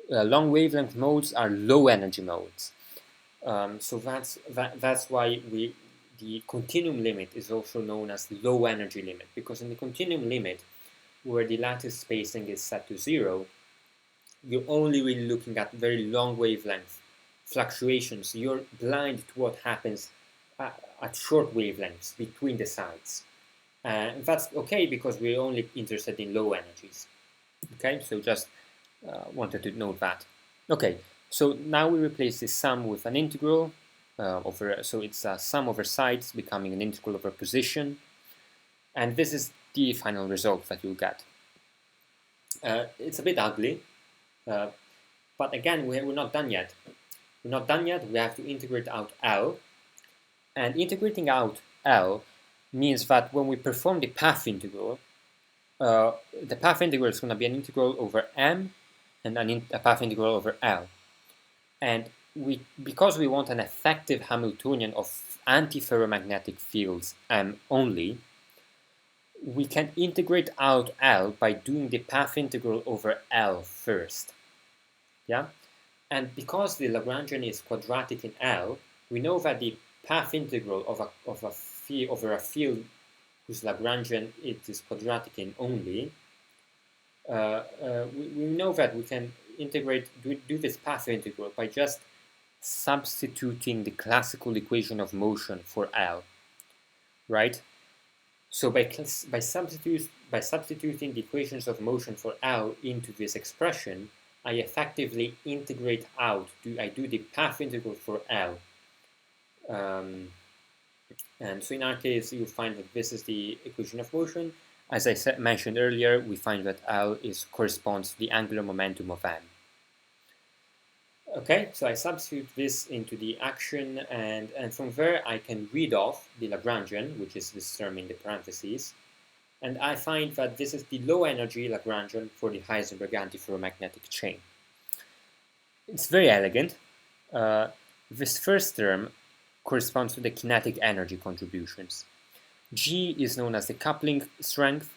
Long wavelength modes are low energy modes. So that's why the continuum limit is also known as the low energy limit, because in the continuum limit, where the lattice spacing is set to 0, you're only really looking at very long wavelength fluctuations. You're blind to what happens at short wavelengths between the sides. And that's okay because we're only interested in low energies. Okay, so just wanted to note that. Okay, so now we replace this sum with an integral so it's a sum over sides becoming an integral over position, and this is the final result that you'll get. It's a bit ugly, but again, we're not done yet. We're not done yet. We have to integrate out L, and integrating out L means that when we perform the path integral, the path integral is going to be an integral over M and a path integral over L. And because we want an effective Hamiltonian of antiferromagnetic fields M only, we can integrate out L by doing the path integral over L first. Yeah? And because the Lagrangian is quadratic in L, we know that the path integral over a field whose Lagrangian it is quadratic in only, we know that we can do this path integral by just substituting the classical equation of motion for L, right? So by substituting the equations of motion for L into this expression, I effectively integrate out. I do the path integral for L. And so in our case, you find that this is the equation of motion. As I mentioned earlier, we find that L corresponds to the angular momentum of M. Okay, so I substitute this into the action, and from there I can read off the Lagrangian, which is this term in the parentheses, and I find that this is the low energy Lagrangian for the Heisenberg antiferromagnetic chain. It's very elegant. This first term corresponds to the kinetic energy contributions. G is known as the coupling strength.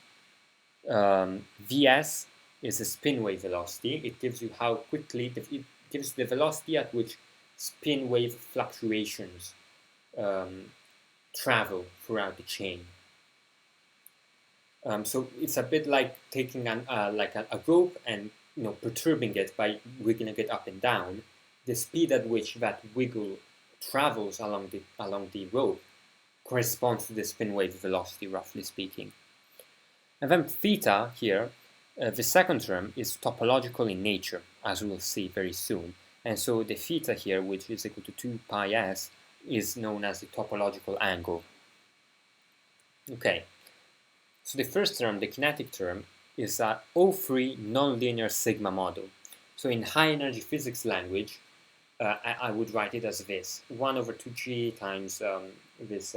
Vs is the spin wave velocity. It gives you how quickly, it gives the velocity at which spin wave fluctuations travel throughout the chain. So it's a bit like taking a rope and perturbing it by wiggling it up and down. The speed at which that wiggle travels along the rope corresponds to the spin wave velocity, roughly speaking. And then theta here, the second term, is topological in nature, as we'll see very soon. And so the theta here, which is equal to 2 pi s, is known as the topological angle. Okay, so the first term, the kinetic term, is a O3 nonlinear sigma model. So in high energy physics language, I would write it as this: 1 over 2g times this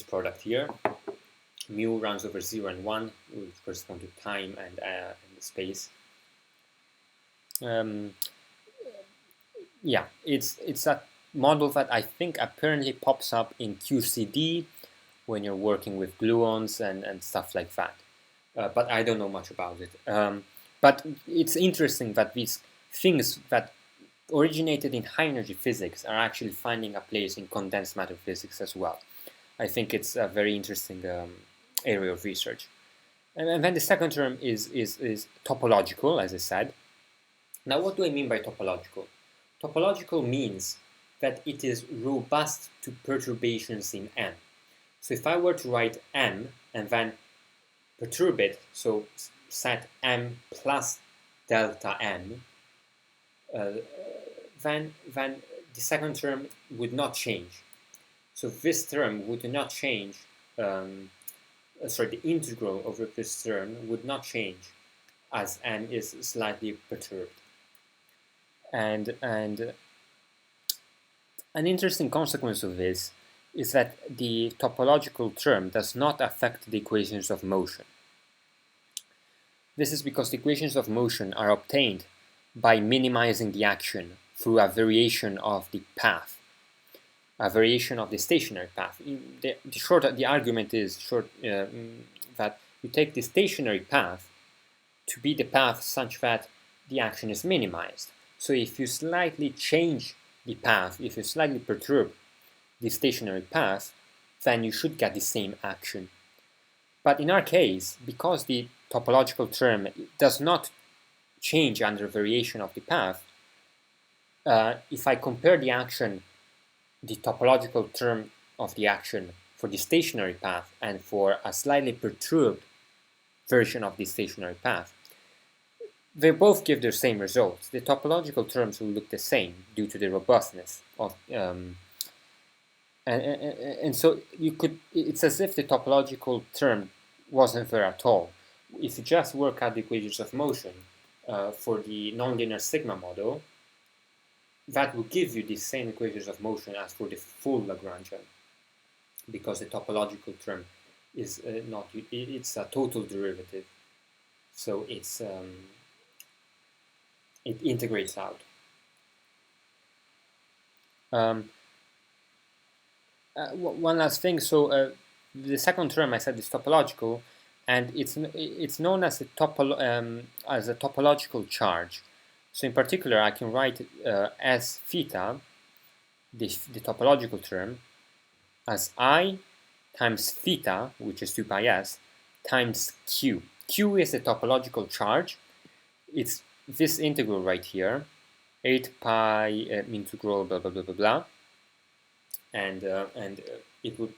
product here. Mu runs over 0 and 1, which correspond to time and space. Yeah, it's a model that I think apparently pops up in QCD when you're working with gluons and stuff like that. But I don't know much about it. But it's interesting that these things that originated in high energy physics are actually finding a place in condensed matter physics as well. I think it's a very interesting area of research. And then the second term is topological, as I said. Now, what do I mean by topological? Topological means that it is robust to perturbations in M. So if I were to write M and then perturb it, so set M plus delta M, then the second term would not change. So this term would not change, the integral over this term would not change as M is slightly perturbed. And an interesting consequence of this is that the topological term does not affect the equations of motion. This is because the equations of motion are obtained by minimizing the action through a variation of the path. a variation of the stationary path. The argument is that you take the stationary path to be the path such that the action is minimized. So if you slightly change the path, if you slightly perturb the stationary path, then you should get the same action. But in our case, because the topological term does not change under variation of the path, if I compare the action, the topological term of the action for the stationary path and for a slightly perturbed version of the stationary path, they both give the same results. The topological terms will look the same due to the robustness of and so it's as if the topological term wasn't there at all. If you just work out the equations of motion for the nonlinear sigma model, that will give you the same equations of motion as for the full Lagrangian, because the topological term is it's a total derivative, so it integrates out. One last thing. So the second term I said is topological, and it's known as a topological charge. So in particular, I can write as theta, the topological term, as I times theta, which is 2 pi s, times q. Q is the topological charge. It's this integral right here, 8 pi integral blah blah blah blah blah, and it would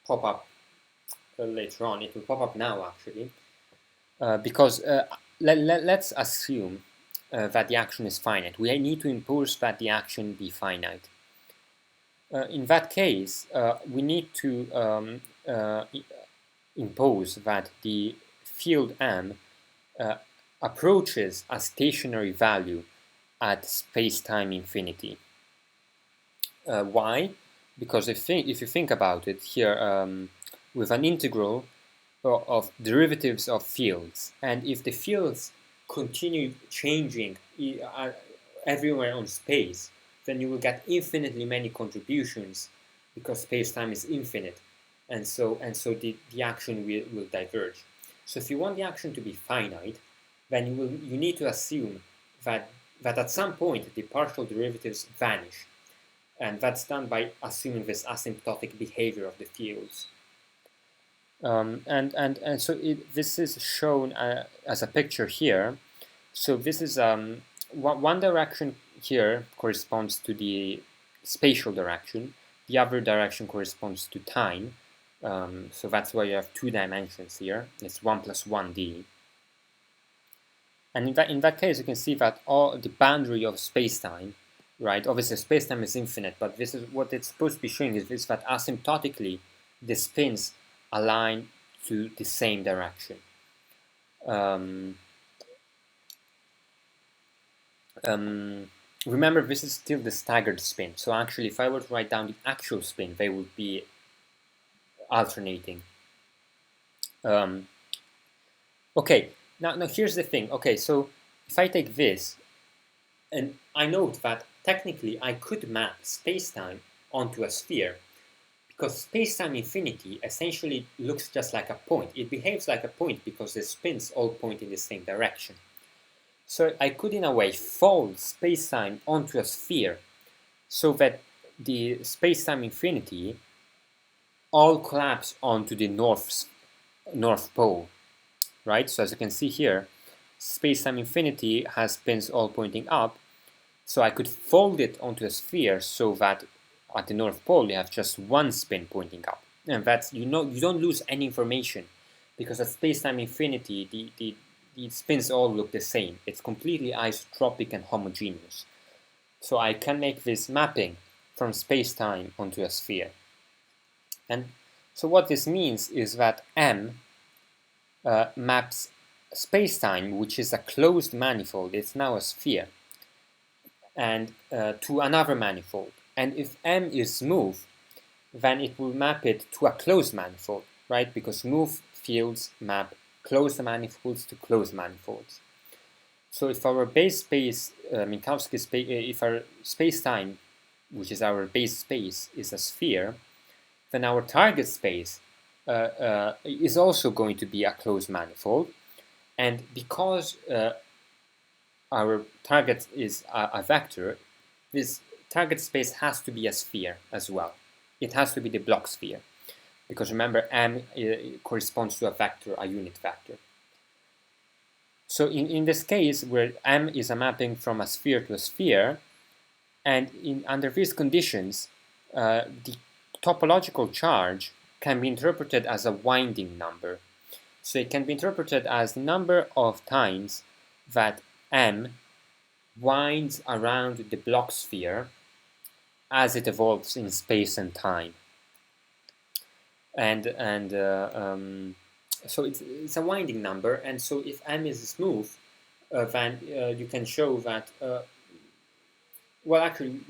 pop up later on. It will pop up now actually, because let's assume that the action is finite. We need to impose that the action be finite. In that case, we need to impose that the field M approaches a stationary value at space-time infinity. Why? Because if you think about it here, with an integral of derivatives of fields, and if the fields continue changing everywhere on space, then you will get infinitely many contributions, because space-time is infinite, and so the action will diverge. So if you want the action to be finite, then you need to assume that at some point the partial derivatives vanish, and that's done by assuming this asymptotic behavior of the fields. And so this is shown as a picture here. So this is one direction here corresponds to the spatial direction. The other direction corresponds to time. So that's why you have 2 dimensions here. It's 1 plus 1d. And in that case, you can see that all the boundary of space-time, right? Obviously, space-time is infinite, but this is what it's supposed to be showing is that asymptotically the spins align to the same direction. Remember, this is still the staggered spin. So actually, if I were to write down the actual spin, they would be alternating. Okay, now here's the thing. Okay, so if I take this, and I note that technically I could map space-time onto a sphere, because space-time infinity essentially looks just like a point. It behaves like a point because the spins all point in the same direction. So I could, in a way, fold space-time onto a sphere so that the space-time infinity all collapse onto the north pole, right? So as you can see here, space-time infinity has spins all pointing up. So I could fold it onto a sphere so that at the North Pole you have just one spin pointing up, and that's, you don't lose any information, because at space-time infinity the spins all look the same. It's completely isotropic and homogeneous. So I can make this mapping from space-time onto a sphere. And so what this means is that M maps space-time, which is a closed manifold, it's now a sphere, and to another manifold. And if M is smooth, then it will map it to a closed manifold, right? Because smooth fields map closed manifolds to closed manifolds. So if our base space, Minkowski space, if our space-time which is our base space, is a sphere, then our target space is also going to be a closed manifold. And because our target is a vector, this target space has to be a sphere as well. It has to be the block sphere, because remember, M corresponds to a vector, a unit vector. So in this case, where M is a mapping from a sphere to a sphere, and under these conditions, the topological charge can be interpreted as a winding number. So it can be interpreted as the number of times that M winds around the block sphere as it evolves in space and time. So it's a winding number, and so if M is smooth, then you can show that. Well, actually,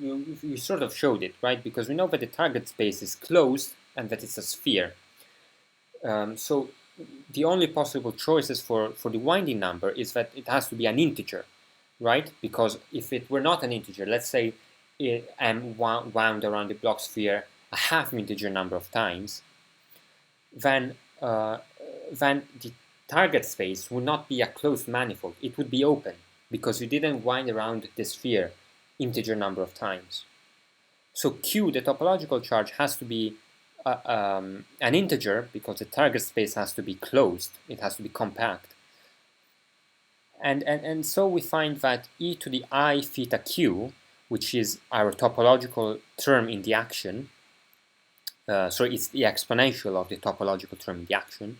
we sort of showed it, right? Because we know that the target space is closed and that it's a sphere. So the only possible choices for the winding number is that it has to be an integer, right? Because if it were not an integer, let's say M wound around the block sphere a half integer number of times, then the target space would not be a closed manifold. It would be open because you didn't wind around the sphere integer number of times. So Q, the topological charge, has to be an integer because the target space has to be closed. It has to be compact. And so we find that e to the I theta q, which is our topological term in the action, so it's the exponential of the topological term in the action,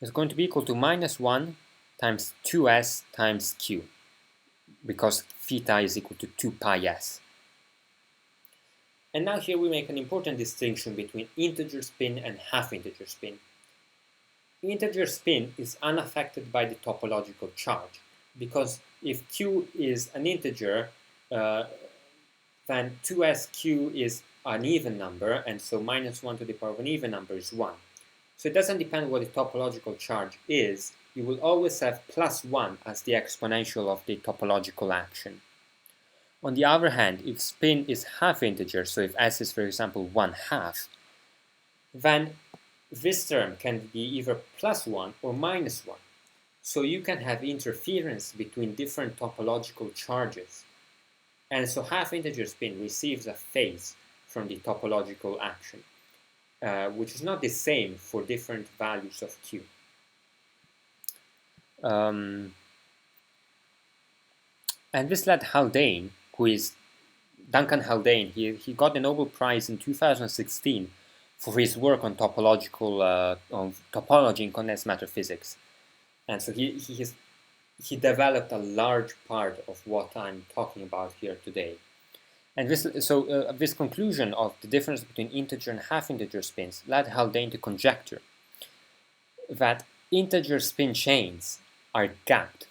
is going to be equal to -1 times 2s times q, because theta is equal to 2 pi s. And now here we make an important distinction between integer spin and half-integer spin. Integer spin is unaffected by the topological charge, because if q is an integer, then 2sq is an even number, and so -1 to the power of an even number is 1. So it doesn't depend what the topological charge is. You will always have +1 as the exponential of the topological action. On the other hand, if spin is half integer, so if s is, for example, 1/2, then this term can be either +1 or -1. So you can have interference between different topological charges. And so half-integer spin receives a phase from the topological action, which is not the same for different values of q. And this led Haldane, who is Duncan Haldane, he got the Nobel Prize in 2016 for his work on topology in condensed matter physics. And so he developed a large part of what I'm talking about here today. And this conclusion of the difference between integer and half-integer spins led Haldane to conjecture that integer spin chains are gapped.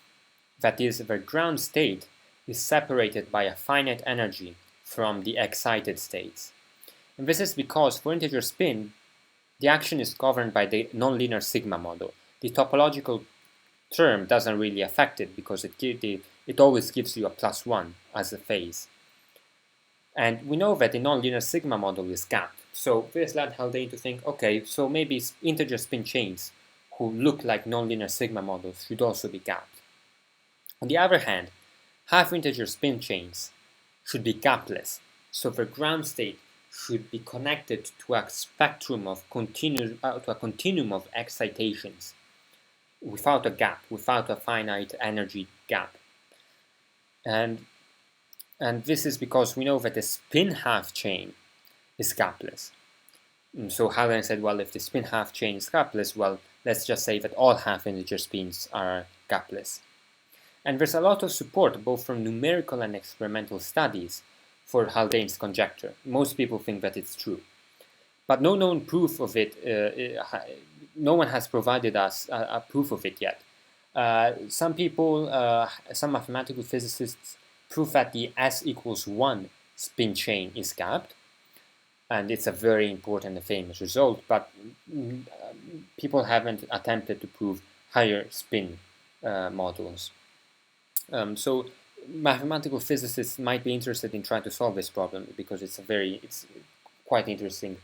That is, their ground state is separated by a finite energy from the excited states. And this is because for integer spin, the action is governed by the nonlinear sigma model. The topological term doesn't really affect it because it always gives you a +1 as a phase. And we know that the nonlinear sigma model is gapped. So this led Haldane to think, okay, so maybe integer spin chains who look like nonlinear sigma models should also be gapped. On the other hand, half-integer spin chains should be gapless, so the ground state should be connected to a spectrum of to a continuum of excitations without a gap, without a finite energy gap. And this is because we know that the spin half chain is gapless. And so Haldane said, well, if the spin half chain is gapless, well, let's just say that all half-integer spins are gapless. And there's a lot of support, both from numerical and experimental studies, for Haldane's conjecture. Most people think that it's true. But no known proof of it, no one has provided us a proof of it yet. Some people, some mathematical physicists, prove that the S equals 1 spin chain is gapped. And it's a very important and famous result, but people haven't attempted to prove higher spin models. So mathematical physicists might be interested in trying to solve this problem because it's quite interesting.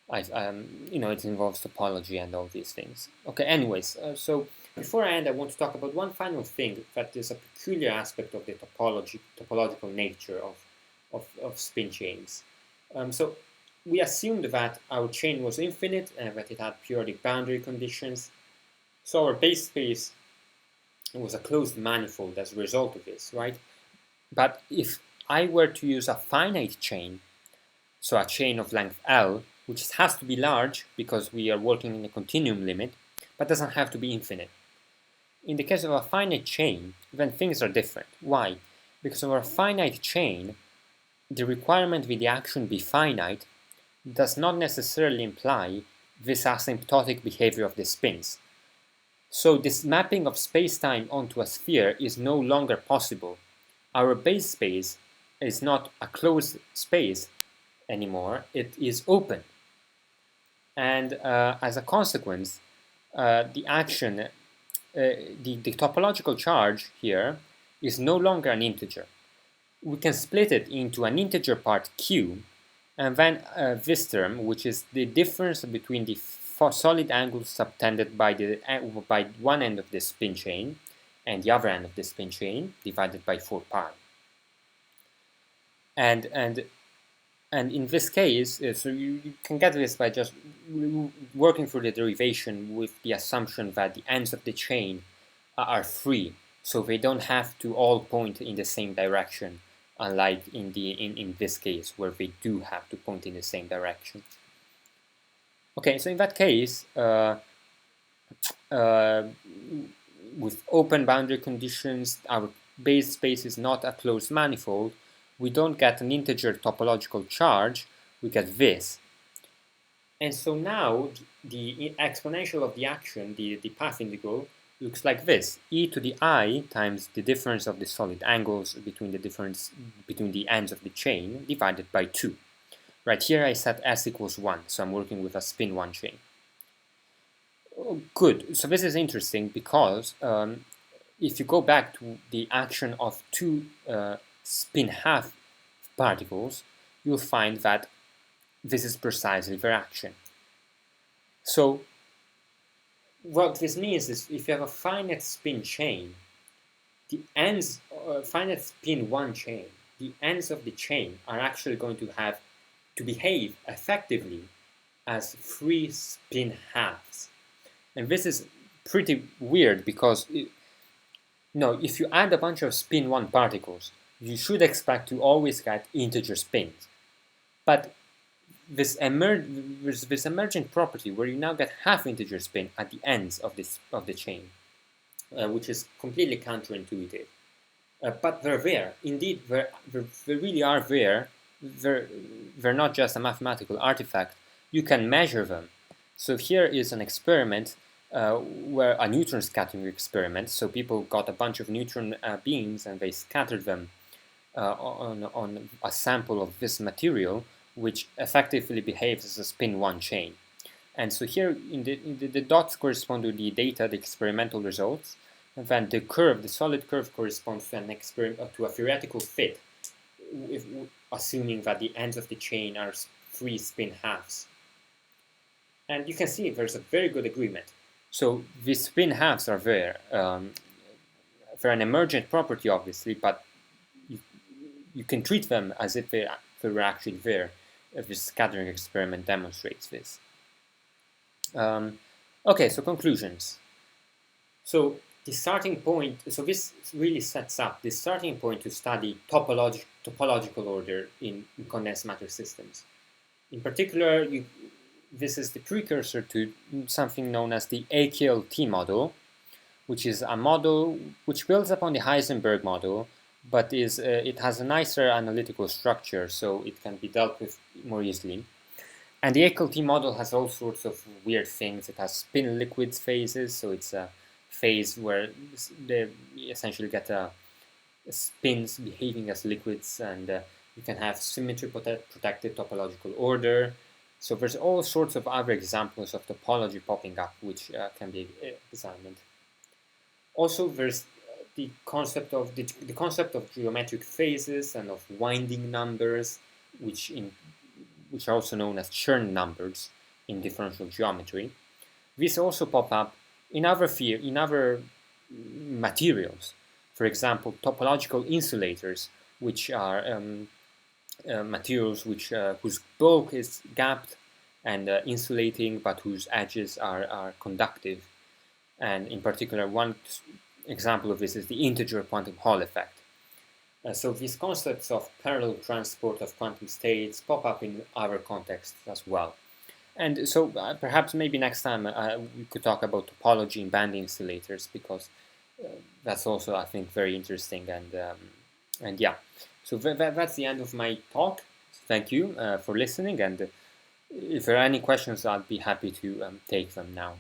It involves topology and all these things. Okay, anyways, so before I end, I want to talk about one final thing that is a peculiar aspect of the topological nature of spin chains. So we assumed that our chain was infinite and that it had periodic boundary conditions. So our base space was a closed manifold as a result of this, right? But if I were to use a finite chain, so a chain of length L, which has to be large because we are working in a continuum limit, but doesn't have to be infinite. In the case of a finite chain, then things are different. Why? Because of a finite chain, the requirement that the action be finite does not necessarily imply this asymptotic behavior of the spins. So this mapping of space-time onto a sphere is no longer possible. Our base space is not a closed space anymore, it is open. And as a consequence, the action, the topological charge here is no longer an integer. We can split it into an integer part q, and then this term, which is the difference between the solid angles subtended by one end of the spin chain and the other end of the spin chain, divided by 4 pi. And in this case, so you can get this by just working through the derivation with the assumption that the ends of the chain are free, so they don't have to all point in the same direction, unlike in this case where they do have to point in the same direction. Okay, so in that case, with open boundary conditions, our base space is not a closed manifold. We don't get an integer topological charge, we get this. And so now the exponential of the action, the path integral, looks like this: e to the I times the difference of the solid angles between the ends of the chain divided by 2. Right here I set s equals 1, so I'm working with a spin 1 chain. Oh, good, so this is interesting because if you go back to the action of two spin half particles, you'll find that this is precisely their action. So what this means is if you have a finite spin chain, the ends, finite spin 1 chain, the ends of the chain are actually going to behave effectively as 3 spin halves. And this is pretty weird because if you add a bunch of spin 1 particles, you should expect to always get integer spins. But this emergent property where you now get half integer spin at the ends of the chain, which is completely counterintuitive. But they're there. Indeed, they really are there. They're not just a mathematical artifact. You can measure them. So here is an experiment where a neutron scattering experiment. So people got a bunch of neutron beams and they scattered them on a sample of this material, which effectively behaves as a spin 1 chain. And so here the dots correspond to the data, the experimental results, and then the curve, the solid curve, corresponds to a theoretical fit, assuming that the ends of the chain are 3 spin halves. And you can see there's a very good agreement. So these spin halves are there. They're an emergent property, obviously, but you can treat them as if they were actually there. This scattering experiment demonstrates this. Okay, so conclusions. So the starting point, so this really sets up the starting point to study topological order in condensed matter systems. In particular, this is the precursor to something known as the AKLT model, which is a model which builds upon the Heisenberg model, but it has a nicer analytical structure, so it can be dealt with more easily. And the AKLT model has all sorts of weird things. It has spin liquids phases, so it's a phase where they essentially get spins behaving as liquids, and you can have symmetry protected topological order. So there's all sorts of other examples of topology popping up which can be examined. Also, there's the concept of geometric phases and of winding numbers, which are also known as Chern numbers in differential geometry. These also pop up in other materials. For example, topological insulators, which are materials whose bulk is gapped and insulating, but whose edges are conductive. And in particular, one example of this is the integer quantum Hall effect. So these concepts of parallel transport of quantum states pop up in other contexts as well. And so perhaps maybe next time we could talk about topology in band insulators, because that's also, I think, very interesting. And yeah, so that's the end of my talk. Thank you for listening, and if there are any questions, I'll be happy to take them now.